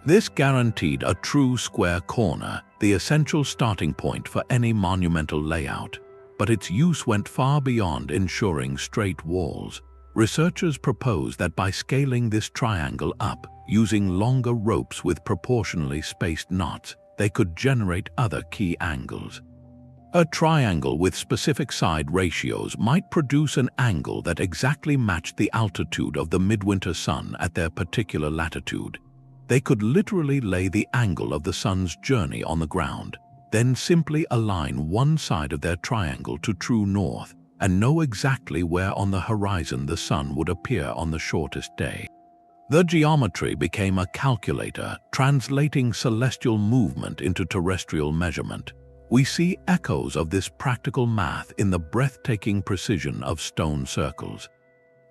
This guaranteed a true square corner, the essential starting point for any monumental layout. But its use went far beyond ensuring straight walls. Researchers proposed that by scaling this triangle up, using longer ropes with proportionally spaced knots, they could generate other key angles. A triangle with specific side ratios might produce an angle that exactly matched the altitude of the midwinter sun at their particular latitude. They could literally lay the angle of the sun's journey on the ground, then simply align one side of their triangle to true north and know exactly where on the horizon the sun would appear on the shortest day. The geometry became a calculator, translating celestial movement into terrestrial measurement. We see echoes of this practical math in the breathtaking precision of stone circles.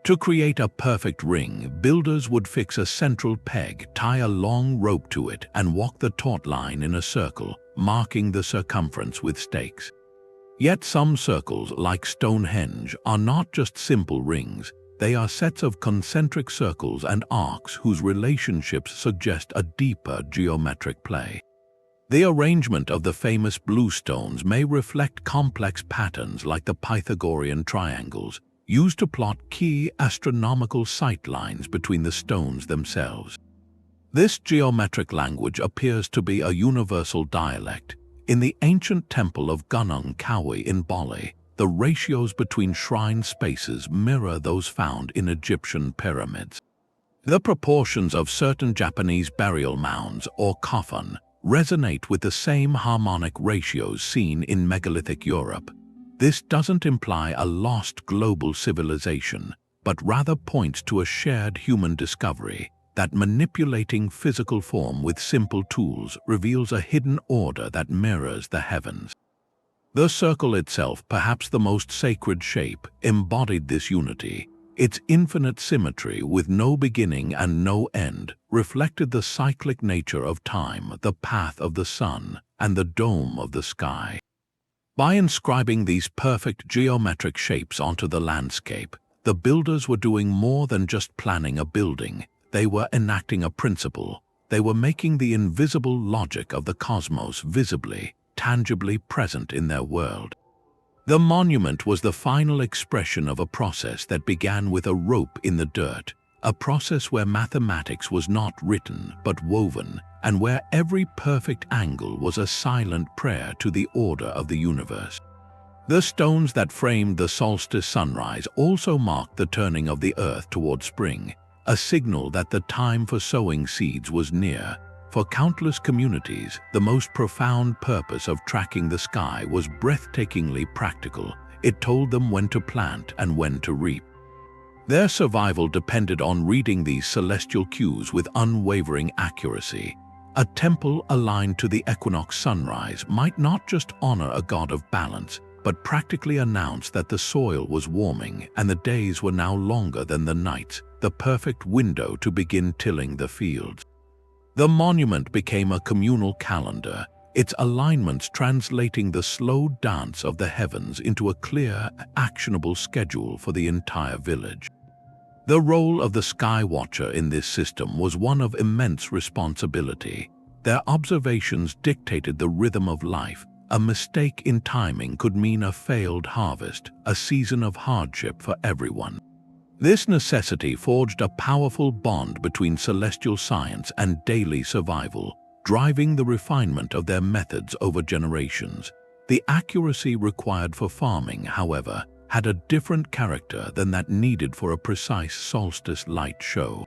To create a perfect ring, builders would fix a central peg, tie a long rope to it, and walk the taut line in a circle, marking the circumference with stakes. Yet some circles, like Stonehenge, are not just simple rings. They are sets of concentric circles and arcs whose relationships suggest a deeper geometric play. The arrangement of the famous blue stones may reflect complex patterns like the Pythagorean triangles, used to plot key astronomical sightlines between the stones themselves. This geometric language appears to be a universal dialect. In the ancient temple of Gunung Kawi in Bali, the ratios between shrine spaces mirror those found in Egyptian pyramids. The proportions of certain Japanese burial mounds or coffin resonate with the same harmonic ratios seen in megalithic Europe. This doesn't imply a lost global civilization, but rather points to a shared human discovery that manipulating physical form with simple tools reveals a hidden order that mirrors the heavens. The circle itself, perhaps the most sacred shape, embodied this unity. Its infinite symmetry with no beginning and no end reflected the cyclic nature of time, the path of the sun, and the dome of the sky. By inscribing these perfect geometric shapes onto the landscape, the builders were doing more than just planning a building. They were enacting a principle. They were making the invisible logic of the cosmos visibly, tangibly present in their world. The monument was the final expression of a process that began with a rope in the dirt, a process where mathematics was not written but woven, and where every perfect angle was a silent prayer to the order of the universe. The stones that framed the solstice sunrise also marked the turning of the earth toward spring, a signal that the time for sowing seeds was near. For countless communities, the most profound purpose of tracking the sky was breathtakingly practical. It told them when to plant and when to reap. Their survival depended on reading these celestial cues with unwavering accuracy. A temple aligned to the equinox sunrise might not just honor a god of balance, but practically announce that the soil was warming and the days were now longer than the nights, the perfect window to begin tilling the fields. The monument became a communal calendar, its alignments translating the slow dance of the heavens into a clear, actionable schedule for the entire village. The role of the sky watcher in this system was one of immense responsibility. Their observations dictated the rhythm of life. A mistake in timing could mean a failed harvest, a season of hardship for everyone. This necessity forged a powerful bond between celestial science and daily survival, driving the refinement of their methods over generations. The accuracy required for farming, however, had a different character than that needed for a precise solstice light show.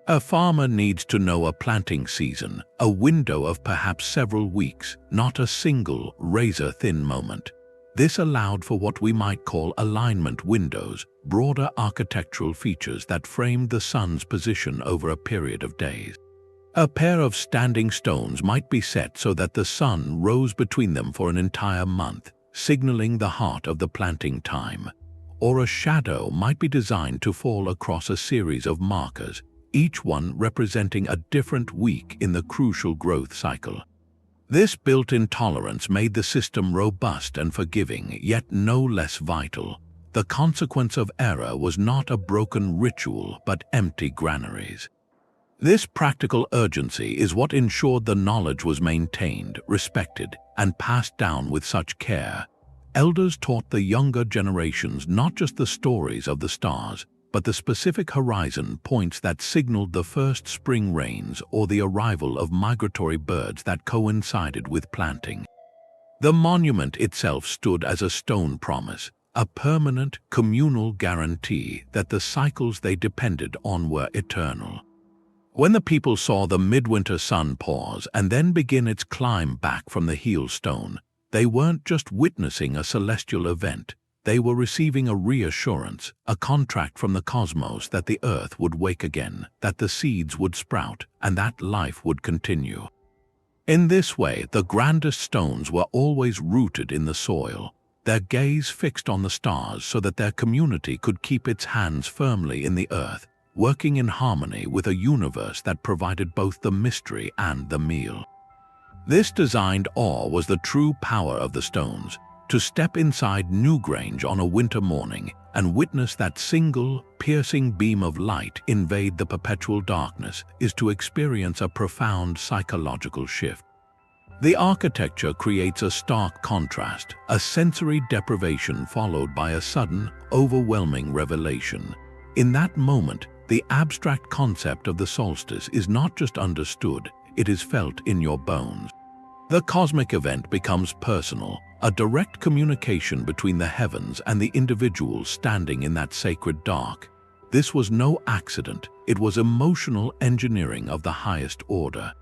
A farmer needs to know a planting season, a window of perhaps several weeks, not a single, razor-thin moment. This allowed for what we might call alignment windows, broader architectural features that framed the sun's position over a period of days. A pair of standing stones might be set so that the sun rose between them for an entire month, signaling the heart of the planting time. Or a shadow might be designed to fall across a series of markers, each one representing a different week in the crucial growth cycle. This built-in tolerance made the system robust and forgiving, yet no less vital. The consequence of error was not a broken ritual, but empty granaries. This practical urgency is what ensured the knowledge was maintained, respected, and passed down with such care. Elders taught the younger generations not just the stories of the stars, but the specific horizon points that signaled the first spring rains or the arrival of migratory birds that coincided with planting. The monument itself stood as a stone promise, a permanent, communal guarantee that the cycles they depended on were eternal. When the people saw the midwinter sun pause and then begin its climb back from the heel stone, they weren't just witnessing a celestial event. They were receiving a reassurance, a contract from the cosmos that the earth would wake again, that the seeds would sprout, and that life would continue. In this way, the grandest stones were always rooted in the soil, their gaze fixed on the stars so that their community could keep its hands firmly in the earth, working in harmony with a universe that provided both the mystery and the meal. This designed awe was the true power of the stones. To step inside Newgrange on a winter morning and witness that single, piercing beam of light invade the perpetual darkness is to experience a profound psychological shift. The architecture creates a stark contrast, a sensory deprivation followed by a sudden, overwhelming revelation. In that moment, the abstract concept of the solstice is not just understood, it is felt in your bones. The cosmic event becomes personal, a direct communication between the heavens and the individual standing in that sacred dark. This was no accident, it was emotional engineering of the highest order.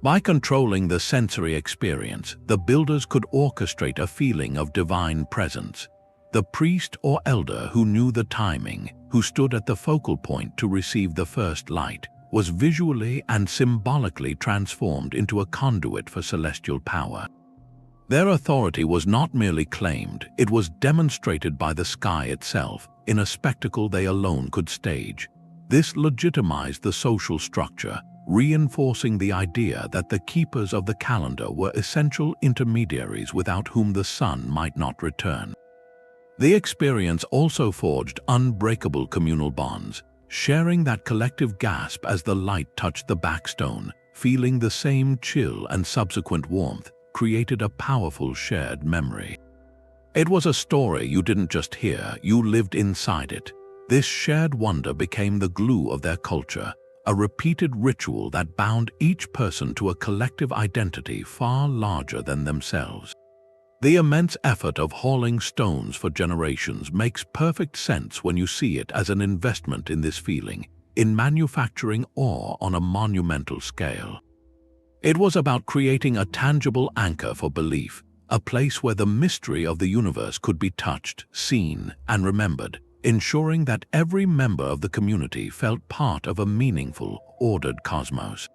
By controlling the sensory experience, the builders could orchestrate a feeling of divine presence. The priest or elder who knew the timing, who stood at the focal point to receive the first light, was visually and symbolically transformed into a conduit for celestial power. Their authority was not merely claimed, it was demonstrated by the sky itself, in a spectacle they alone could stage. This legitimized the social structure, reinforcing the idea that the keepers of the calendar were essential intermediaries without whom the sun might not return. The experience also forged unbreakable communal bonds, sharing that collective gasp as the light touched the backstone, feeling the same chill and subsequent warmth, created a powerful shared memory. It was a story you didn't just hear, you lived inside it. This shared wonder became the glue of their culture, a repeated ritual that bound each person to a collective identity far larger than themselves. The immense effort of hauling stones for generations makes perfect sense when you see it as an investment in this feeling, in manufacturing awe on a monumental scale. It was about creating a tangible anchor for belief, a place where the mystery of the universe could be touched, seen, and remembered, ensuring that every member of the community felt part of a meaningful, ordered cosmos.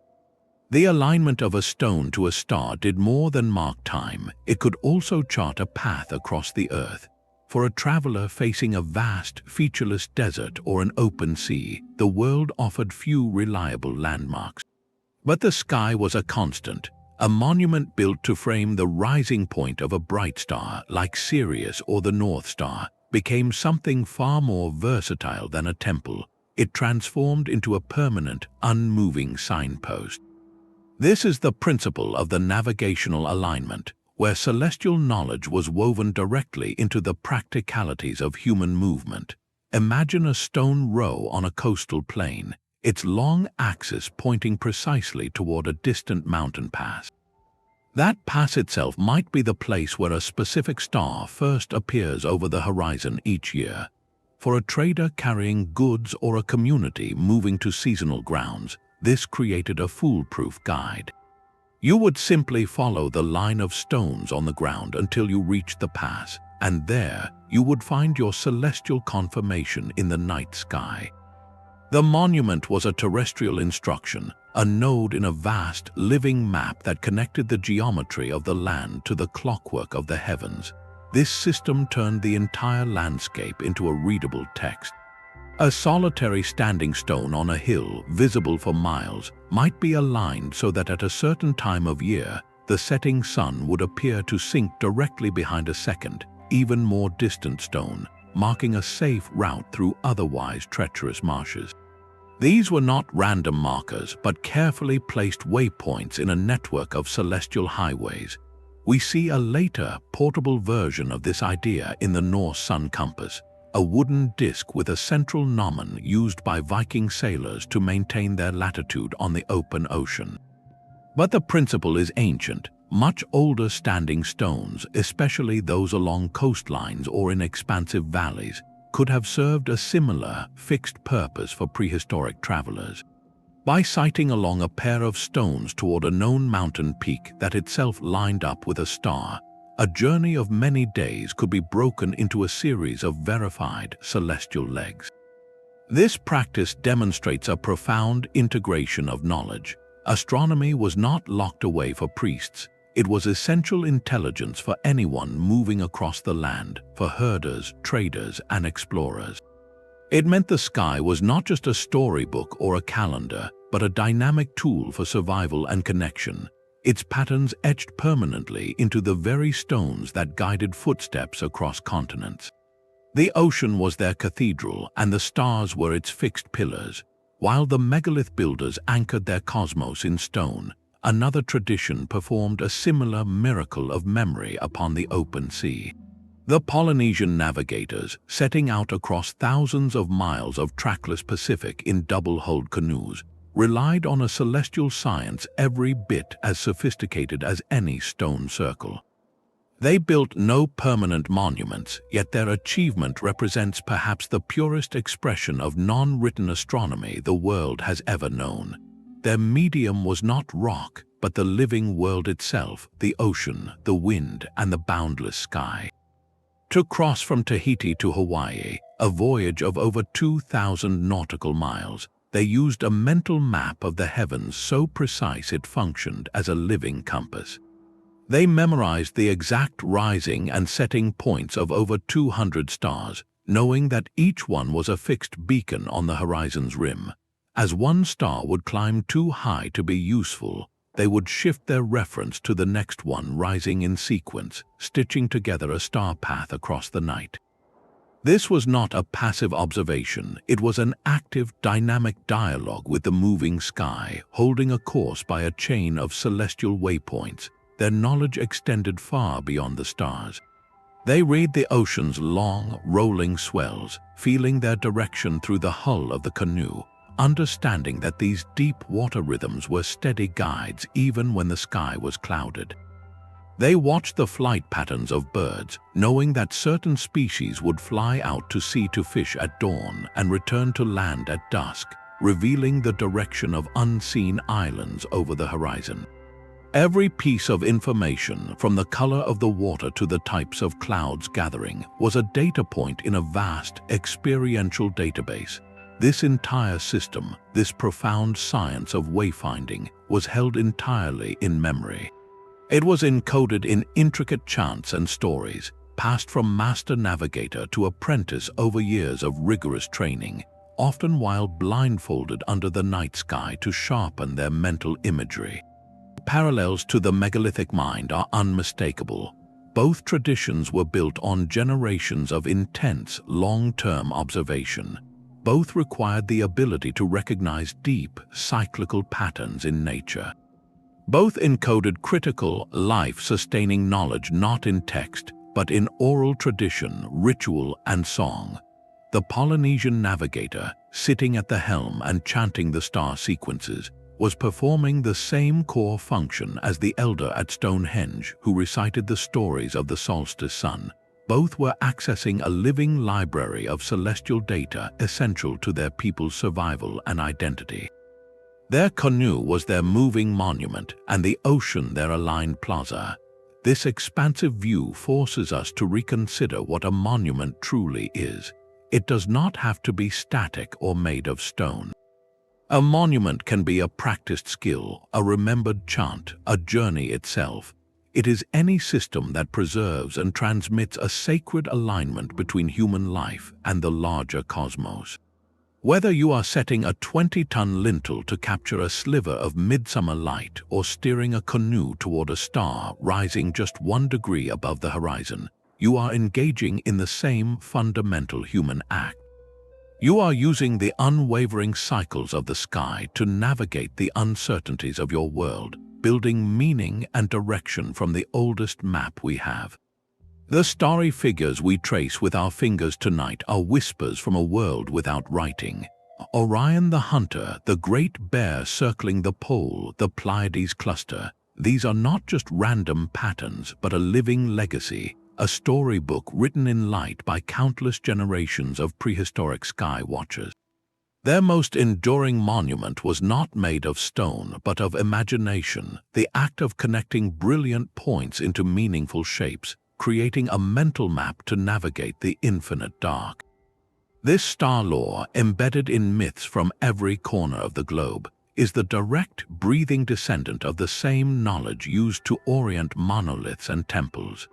The alignment of a stone to a star did more than mark time, it could also chart a path across the earth. For a traveler facing a vast, featureless desert or an open sea, the world offered few reliable landmarks. But the sky was a constant, a monument built to frame the rising point of a bright star like Sirius or the North Star, became something far more versatile than a temple. It transformed into a permanent, unmoving signpost. This is the principle of the navigational alignment, where celestial knowledge was woven directly into the practicalities of human movement. Imagine a stone row on a coastal plain, its long axis pointing precisely toward a distant mountain pass. That pass itself might be the place where a specific star first appears over the horizon each year. For a trader carrying goods or a community moving to seasonal grounds, this created a foolproof guide. You would simply follow the line of stones on the ground until you reached the pass, and there you would find your celestial confirmation in the night sky. The monument was a terrestrial instruction, a node in a vast, living map that connected the geometry of the land to the clockwork of the heavens. This system turned the entire landscape into a readable text. A solitary standing stone on a hill, visible for miles, might be aligned so that at a certain time of year, the setting sun would appear to sink directly behind a second, even more distant stone, marking a safe route through otherwise treacherous marshes. These were not random markers, but carefully placed waypoints in a network of celestial highways. We see a later, portable version of this idea in the Norse sun compass, a wooden disc with a central gnomon used by Viking sailors to maintain their latitude on the open ocean. But the principle is ancient. Much older standing stones, especially those along coastlines or in expansive valleys, could have served a similar, fixed purpose for prehistoric travelers. By sighting along a pair of stones toward a known mountain peak that itself lined up with a star, a journey of many days could be broken into a series of verified celestial legs. This practice demonstrates a profound integration of knowledge. Astronomy was not locked away for priests. It was essential intelligence for anyone moving across the land, for herders, traders, and explorers. It meant the sky was not just a storybook or a calendar, but a dynamic tool for survival and connection, its patterns etched permanently into the very stones that guided footsteps across continents. The ocean was their cathedral, and the stars were its fixed pillars. While the megalith builders anchored their cosmos in stone, another tradition performed a similar miracle of memory upon the open sea. The Polynesian navigators, setting out across thousands of miles of trackless Pacific in double-hulled canoes, relied on a celestial science every bit as sophisticated as any stone circle. They built no permanent monuments, yet their achievement represents perhaps the purest expression of non-written astronomy the world has ever known. Their medium was not rock, but the living world itself, the ocean, the wind, and the boundless sky. To cross from Tahiti to Hawaii, a voyage of over 2,000 nautical miles, they used a mental map of the heavens so precise it functioned as a living compass. They memorized the exact rising and setting points of over 200 stars, knowing that each one was a fixed beacon on the horizon's rim. As one star would climb too high to be useful, they would shift their reference to the next one rising in sequence, stitching together a star path across the night. This was not a passive observation, it was an active, dynamic dialogue with the moving sky, holding a course by a chain of celestial waypoints. Their knowledge extended far beyond the stars. They read the ocean's long, rolling swells, feeling their direction through the hull of the canoe, understanding that these deep water rhythms were steady guides even when the sky was clouded. They watched the flight patterns of birds, knowing that certain species would fly out to sea to fish at dawn and return to land at dusk, revealing the direction of unseen islands over the horizon. Every piece of information, from the color of the water to the types of clouds gathering, was a data point in a vast, experiential database. This entire system, this profound science of wayfinding, was held entirely in memory. It was encoded in intricate chants and stories, passed from master navigator to apprentice over years of rigorous training, often while blindfolded under the night sky to sharpen their mental imagery. Parallels to the megalithic mind are unmistakable. Both traditions were built on generations of intense, long-term observation. Both required the ability to recognize deep, cyclical patterns in nature. Both encoded critical, life-sustaining knowledge not in text, but in oral tradition, ritual, and song. The Polynesian navigator, sitting at the helm and chanting the star sequences, was performing the same core function as the elder at Stonehenge who recited the stories of the solstice sun. Both were accessing a living library of celestial data essential to their people's survival and identity. Their canoe was their moving monument, and the ocean their aligned plaza. This expansive view forces us to reconsider what a monument truly is. It does not have to be static or made of stone. A monument can be a practiced skill, a remembered chant, a journey itself. It is any system that preserves and transmits a sacred alignment between human life and the larger cosmos. Whether you are setting a 20-ton lintel to capture a sliver of midsummer light or steering a canoe toward a star rising just 1 degree above the horizon, you are engaging in the same fundamental human act. You are using the unwavering cycles of the sky to navigate the uncertainties of your world, building meaning and direction from the oldest map we have. The starry figures we trace with our fingers tonight are whispers from a world without writing. Orion the hunter, the great bear circling the pole, the Pleiades cluster. These are not just random patterns, but a living legacy, a storybook written in light by countless generations of prehistoric sky watchers. Their most enduring monument was not made of stone, but of imagination, the act of connecting brilliant points into meaningful shapes, creating a mental map to navigate the infinite dark. This star lore, embedded in myths from every corner of the globe, is the direct, breathing descendant of the same knowledge used to orient monoliths and temples.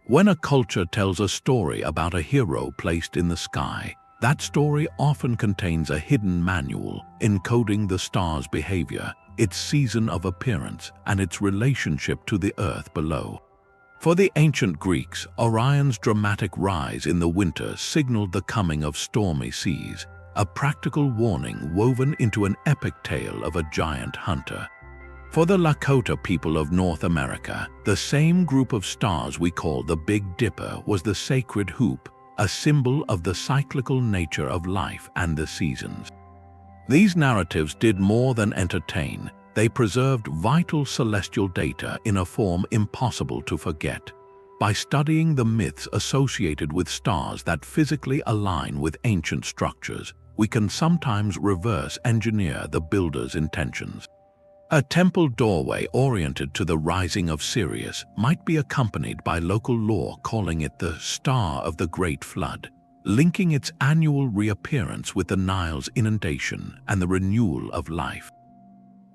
When a culture tells a story about a hero placed in the sky, that story often contains a hidden manual encoding the star's behavior, its season of appearance, and its relationship to the earth below. For the ancient Greeks, Orion's dramatic rise in the winter signaled the coming of stormy seas, a practical warning woven into an epic tale of a giant hunter. For the Lakota people of North America, the same group of stars we call the Big Dipper was the sacred hoop, a symbol of the cyclical nature of life and the seasons. These narratives did more than entertain. They preserved vital celestial data in a form impossible to forget. By studying the myths associated with stars that physically align with ancient structures, we can sometimes reverse engineer the builder's intentions. A temple doorway oriented to the rising of Sirius might be accompanied by local lore calling it the Star of the Great Flood, linking its annual reappearance with the Nile's inundation and the renewal of life.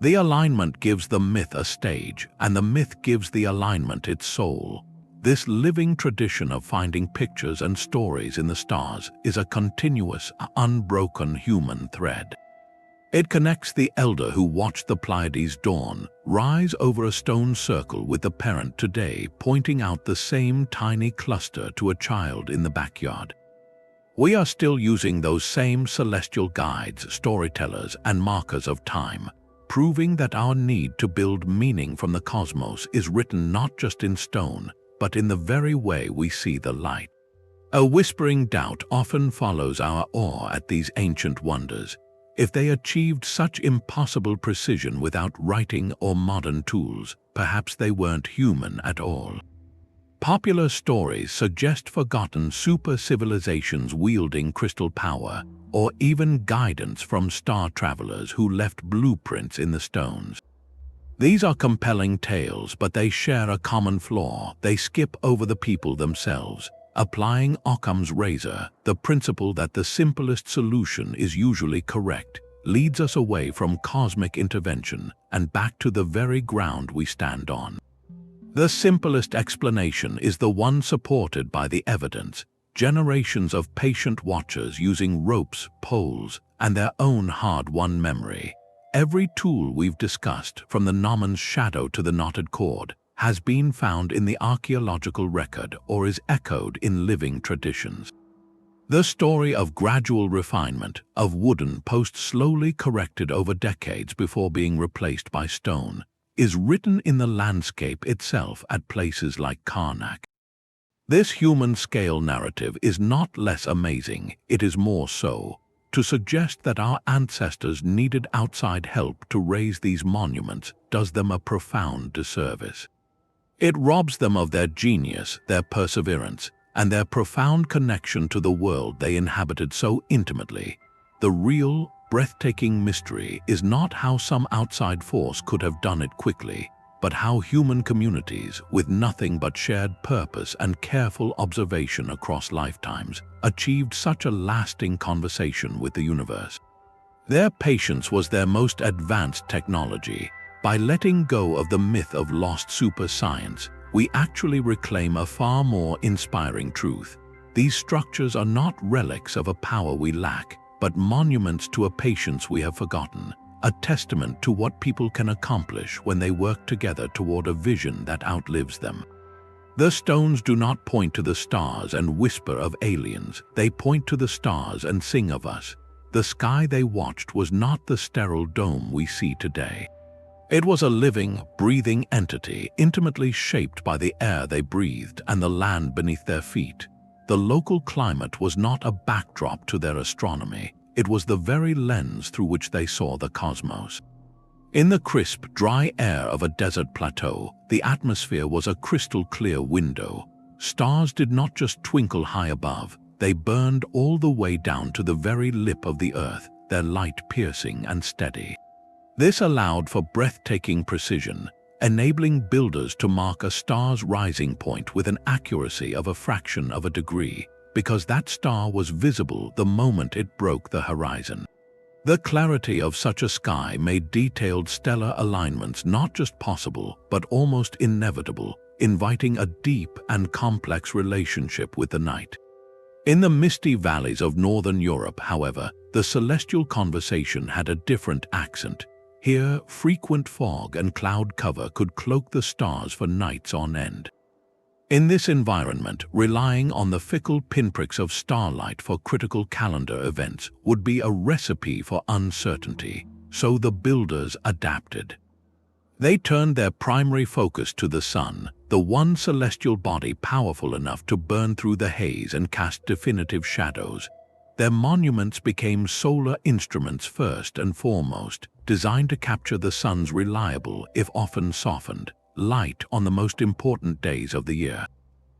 The alignment gives the myth a stage, and the myth gives the alignment its soul. This living tradition of finding pictures and stories in the stars is a continuous, unbroken human thread. It connects the elder who watched the Pleiades dawn, rise over a stone circle with the parent today pointing out the same tiny cluster to a child in the backyard. We are still using those same celestial guides, storytellers, and markers of time, proving that our need to build meaning from the cosmos is written not just in stone, but in the very way we see the light. A whispering doubt often follows our awe at these ancient wonders. If they achieved such impossible precision without writing or modern tools, perhaps they weren't human at all. Popular stories suggest forgotten super-civilizations wielding crystal power, or even guidance from star travelers who left blueprints in the stones. These are compelling tales, but they share a common flaw. They skip over the people themselves, applying Occam's razor, the principle that the simplest solution is usually correct, leads us away from cosmic intervention and back to the very ground we stand on. The simplest explanation is the one supported by the evidence, generations of patient watchers using ropes, poles, and their own hard-won memory. Every tool we've discussed, from the gnommon's shadow to the knotted cord, has been found in the archaeological record or is echoed in living traditions. The story of gradual refinement, of wooden posts slowly corrected over decades before being replaced by stone, is written in the landscape itself at places like Karnak. This human-scale narrative is not less amazing, it is more so. To suggest that our ancestors needed outside help to raise these monuments does them a profound disservice. It robs them of their genius, their perseverance, and their profound connection to the world they inhabited so intimately. The real, breathtaking mystery is not how some outside force could have done it quickly, but how human communities, with nothing but shared purpose and careful observation across lifetimes, achieved such a lasting conversation with the universe. Their patience was their most advanced technology. By letting go of the myth of lost super science, we actually reclaim a far more inspiring truth. These structures are not relics of a power we lack, but monuments to a patience we have forgotten, a testament to what people can accomplish when they work together toward a vision that outlives them. The stones do not point to the stars and whisper of aliens, they point to the stars and sing of us. The sky they watched was not the sterile dome we see today. It was a living, breathing entity intimately shaped by the air they breathed and the land beneath their feet. The local climate was not a backdrop to their astronomy, it was the very lens through which they saw the cosmos. In the crisp, dry air of a desert plateau, the atmosphere was a crystal-clear window. Stars did not just twinkle high above, they burned all the way down to the very lip of the earth, their light piercing and steady. This allowed for breathtaking precision, enabling builders to mark a star's rising point with an accuracy of a fraction of a degree, because that star was visible the moment it broke the horizon. The clarity of such a sky made detailed stellar alignments not just possible, but almost inevitable, inviting a deep and complex relationship with the night. In the misty valleys of northern Europe, however, the celestial conversation had a different accent. Here, frequent fog and cloud cover could cloak the stars for nights on end. In this environment, relying on the fickle pinpricks of starlight for critical calendar events would be a recipe for uncertainty, so the builders adapted. They turned their primary focus to the sun, the one celestial body powerful enough to burn through the haze and cast definitive shadows. Their monuments became solar instruments first and foremost, designed to capture the sun's reliable, if often softened, light on the most important days of the year.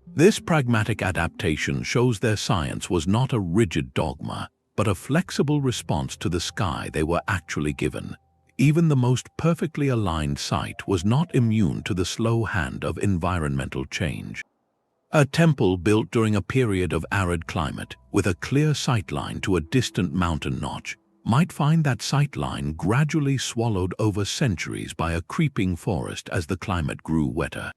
This pragmatic adaptation shows their science was not a rigid dogma, but a flexible response to the sky they were actually given. Even the most perfectly aligned site was not immune to the slow hand of environmental change. A temple built during a period of arid climate, with a clear sightline to a distant mountain notch, might find that sightline gradually swallowed over centuries by a creeping forest as the climate grew wetter.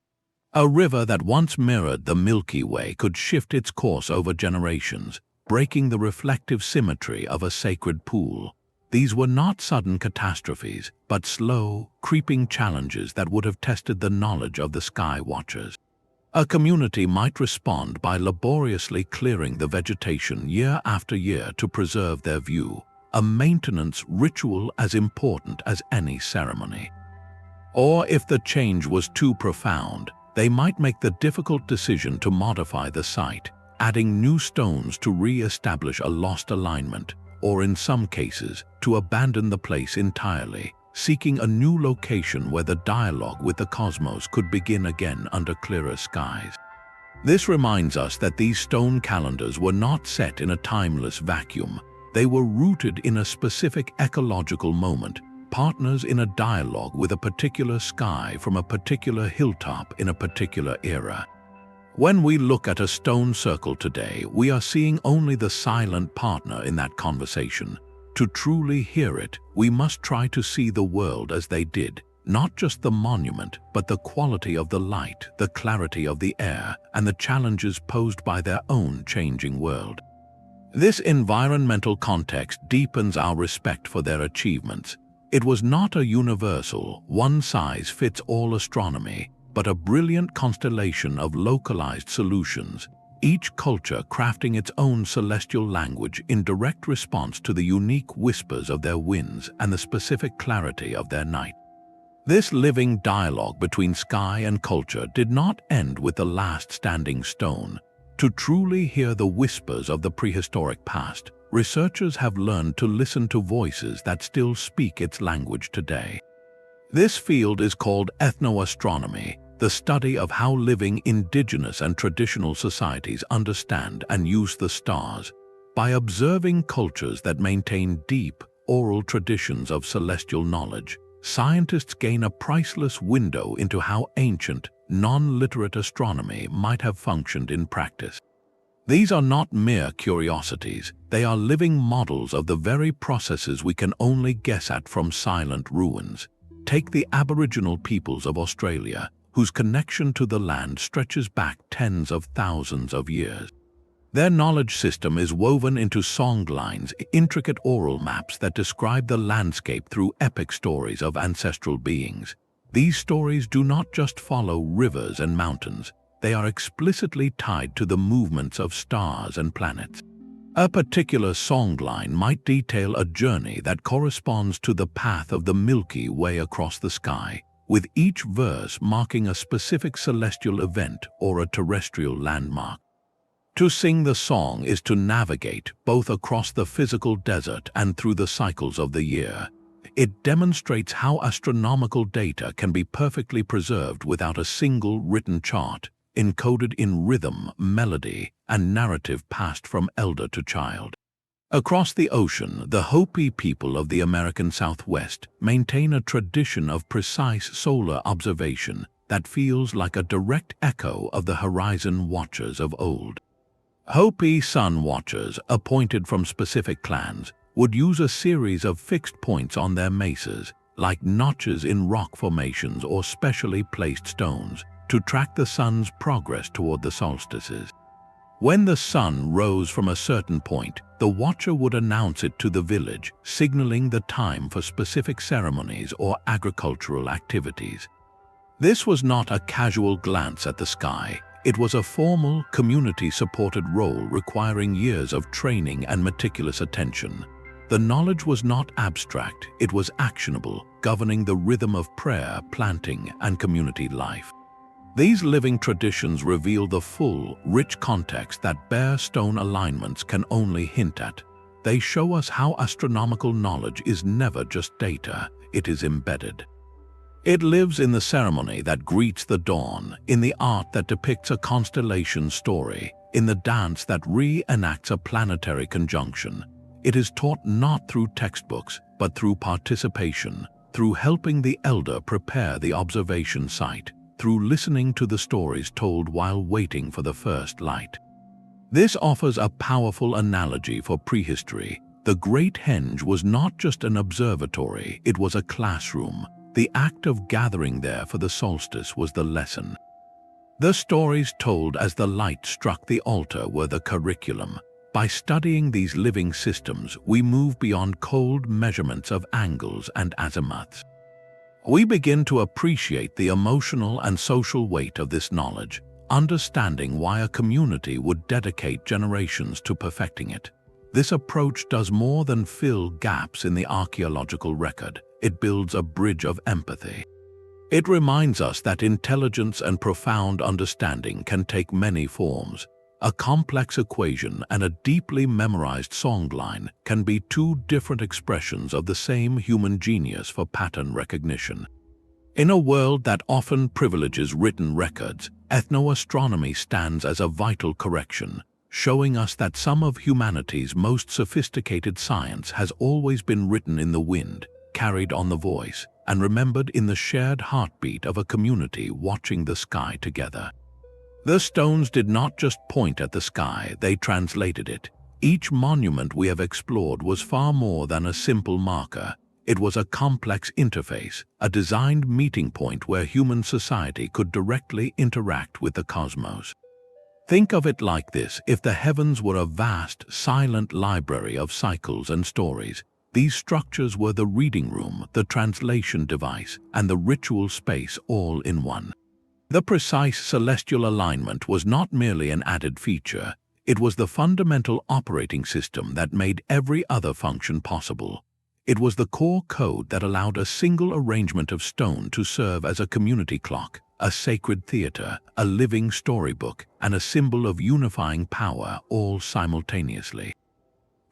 A river that once mirrored the Milky Way could shift its course over generations, breaking the reflective symmetry of a sacred pool. These were not sudden catastrophes, but slow, creeping challenges that would have tested the knowledge of the sky watchers. A community might respond by laboriously clearing the vegetation year after year to preserve their view, a maintenance ritual as important as any ceremony. Or if the change was too profound, they might make the difficult decision to modify the site, adding new stones to re-establish a lost alignment, or in some cases, to abandon the place entirely, seeking a new location where the dialogue with the cosmos could begin again under clearer skies. This reminds us that these stone calendars were not set in a timeless vacuum. They were rooted in a specific ecological moment, partners in a dialogue with a particular sky from a particular hilltop in a particular era. When we look at a stone circle today, we are seeing only the silent partner in that conversation. To truly hear it, we must try to see the world as they did, not just the monument, but the quality of the light, the clarity of the air, and the challenges posed by their own changing world. This environmental context deepens our respect for their achievements. It was not a universal, one-size-fits-all astronomy, but a brilliant constellation of localized solutions, each culture crafting its own celestial language in direct response to the unique whispers of their winds and the specific clarity of their night. This living dialogue between sky and culture did not end with the last standing stone. To truly hear the whispers of the prehistoric past, researchers have learned to listen to voices that still speak its language today. This field is called ethnoastronomy, the study of how living indigenous and traditional societies understand and use the stars. By observing cultures that maintain deep, oral traditions of celestial knowledge, scientists gain a priceless window into how ancient, non-literate astronomy might have functioned in practice. These are not mere curiosities, they are living models of the very processes we can only guess at from silent ruins. Take the Aboriginal peoples of Australia, whose connection to the land stretches back tens of thousands of years. Their knowledge system is woven into songlines, intricate oral maps that describe the landscape through epic stories of ancestral beings. These stories do not just follow rivers and mountains, they are explicitly tied to the movements of stars and planets. A particular songline might detail a journey that corresponds to the path of the Milky Way across the sky, with each verse marking a specific celestial event or a terrestrial landmark. To sing the song is to navigate both across the physical desert and through the cycles of the year. It demonstrates how astronomical data can be perfectly preserved without a single written chart, encoded in rhythm, melody, and narrative passed from elder to child. Across the ocean, the Hopi people of the American Southwest maintain a tradition of precise solar observation that feels like a direct echo of the horizon watchers of old. Hopi sun watchers, appointed from specific clans, would use a series of fixed points on their mesas, like notches in rock formations or specially placed stones, to track the sun's progress toward the solstices. When the sun rose from a certain point, the watcher would announce it to the village, signaling the time for specific ceremonies or agricultural activities. This was not a casual glance at the sky. It was a formal, community-supported role requiring years of training and meticulous attention. The knowledge was not abstract, it was actionable, governing the rhythm of prayer, planting, and community life. These living traditions reveal the full, rich context that bare stone alignments can only hint at. They show us how astronomical knowledge is never just data, it is embedded. It lives in the ceremony that greets the dawn, in the art that depicts a constellation story, in the dance that reenacts a planetary conjunction. It is taught not through textbooks, but through participation, through helping the elder prepare the observation site, through listening to the stories told while waiting for the first light. This offers a powerful analogy for prehistory. The Great Henge was not just an observatory, it was a classroom. The act of gathering there for the solstice was the lesson. The stories told as the light struck the altar were the curriculum. By studying these living systems, we move beyond cold measurements of angles and azimuths. We begin to appreciate the emotional and social weight of this knowledge, understanding why a community would dedicate generations to perfecting it. This approach does more than fill gaps in the archaeological record. It builds a bridge of empathy. It reminds us that intelligence and profound understanding can take many forms. A complex equation and a deeply memorized songline can be two different expressions of the same human genius for pattern recognition. In a world that often privileges written records, ethnoastronomy stands as a vital correction, showing us that some of humanity's most sophisticated science has always been written in the wind, carried on the voice, and remembered in the shared heartbeat of a community watching the sky together. The stones did not just point at the sky, they translated it. Each monument we have explored was far more than a simple marker. It was a complex interface, a designed meeting point where human society could directly interact with the cosmos. Think of it like this: if the heavens were a vast, silent library of cycles and stories, these structures were the reading room, the translation device, and the ritual space all in one. The precise celestial alignment was not merely an added feature, it was the fundamental operating system that made every other function possible. It was the core code that allowed a single arrangement of stone to serve as a community clock, a sacred theater, a living storybook, and a symbol of unifying power all simultaneously.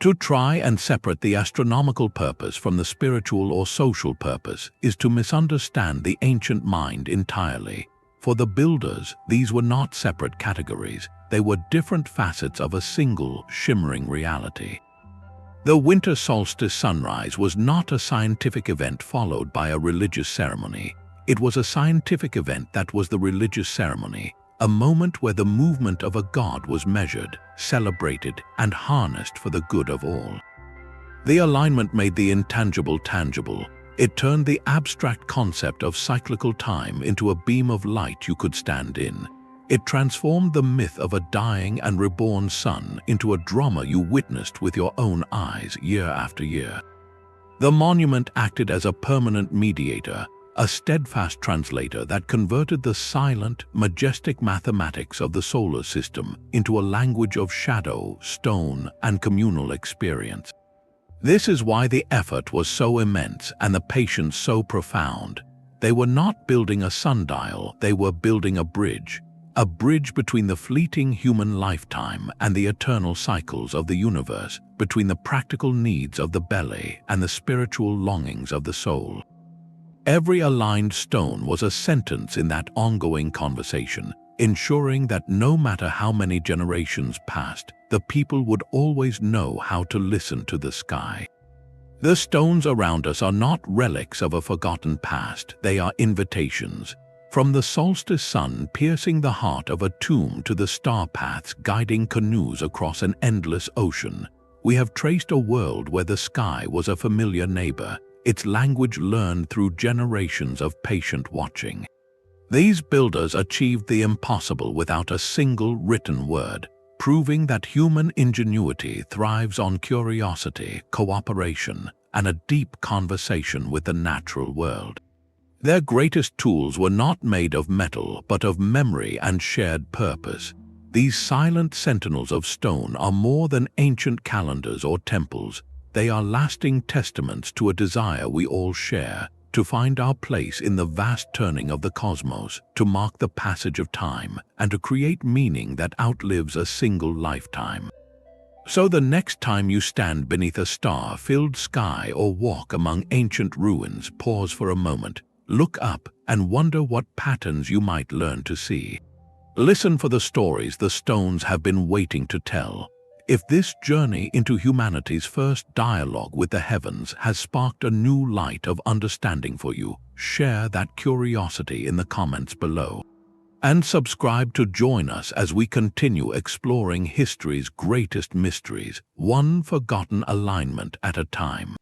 To try and separate the astronomical purpose from the spiritual or social purpose is to misunderstand the ancient mind entirely. For the builders, these were not separate categories, they were different facets of a single, shimmering reality. The winter solstice sunrise was not a scientific event followed by a religious ceremony. It was a scientific event that was the religious ceremony, a moment where the movement of a god was measured, celebrated, and harnessed for the good of all. The alignment made the intangible tangible. It turned the abstract concept of cyclical time into a beam of light you could stand in. It transformed the myth of a dying and reborn sun into a drama you witnessed with your own eyes year after year. The monument acted as a permanent mediator, a steadfast translator that converted the silent, majestic mathematics of the solar system into a language of shadow, stone, and communal experience. This is why the effort was so immense and the patience so profound. They were not building a sundial, they were building a bridge between the fleeting human lifetime and the eternal cycles of the universe, between the practical needs of the belly and the spiritual longings of the soul. Every aligned stone was a sentence in that ongoing conversation, ensuring that no matter how many generations passed, the people would always know how to listen to the sky. The stones around us are not relics of a forgotten past, they are invitations. From the solstice sun piercing the heart of a tomb to the star paths guiding canoes across an endless ocean, we have traced a world where the sky was a familiar neighbor, its language learned through generations of patient watching. These builders achieved the impossible without a single written word, proving that human ingenuity thrives on curiosity, cooperation, and a deep conversation with the natural world. Their greatest tools were not made of metal, but of memory and shared purpose. These silent sentinels of stone are more than ancient calendars or temples. They are lasting testaments to a desire we all share, to find our place in the vast turning of the cosmos, to mark the passage of time, and to create meaning that outlives a single lifetime. So the next time you stand beneath a star-filled sky or walk among ancient ruins, pause for a moment, look up, and wonder what patterns you might learn to see. Listen for the stories the stones have been waiting to tell. If this journey into humanity's first dialogue with the heavens has sparked a new light of understanding for you, share that curiosity in the comments below. And subscribe to join us as we continue exploring history's greatest mysteries, one forgotten alignment at a time.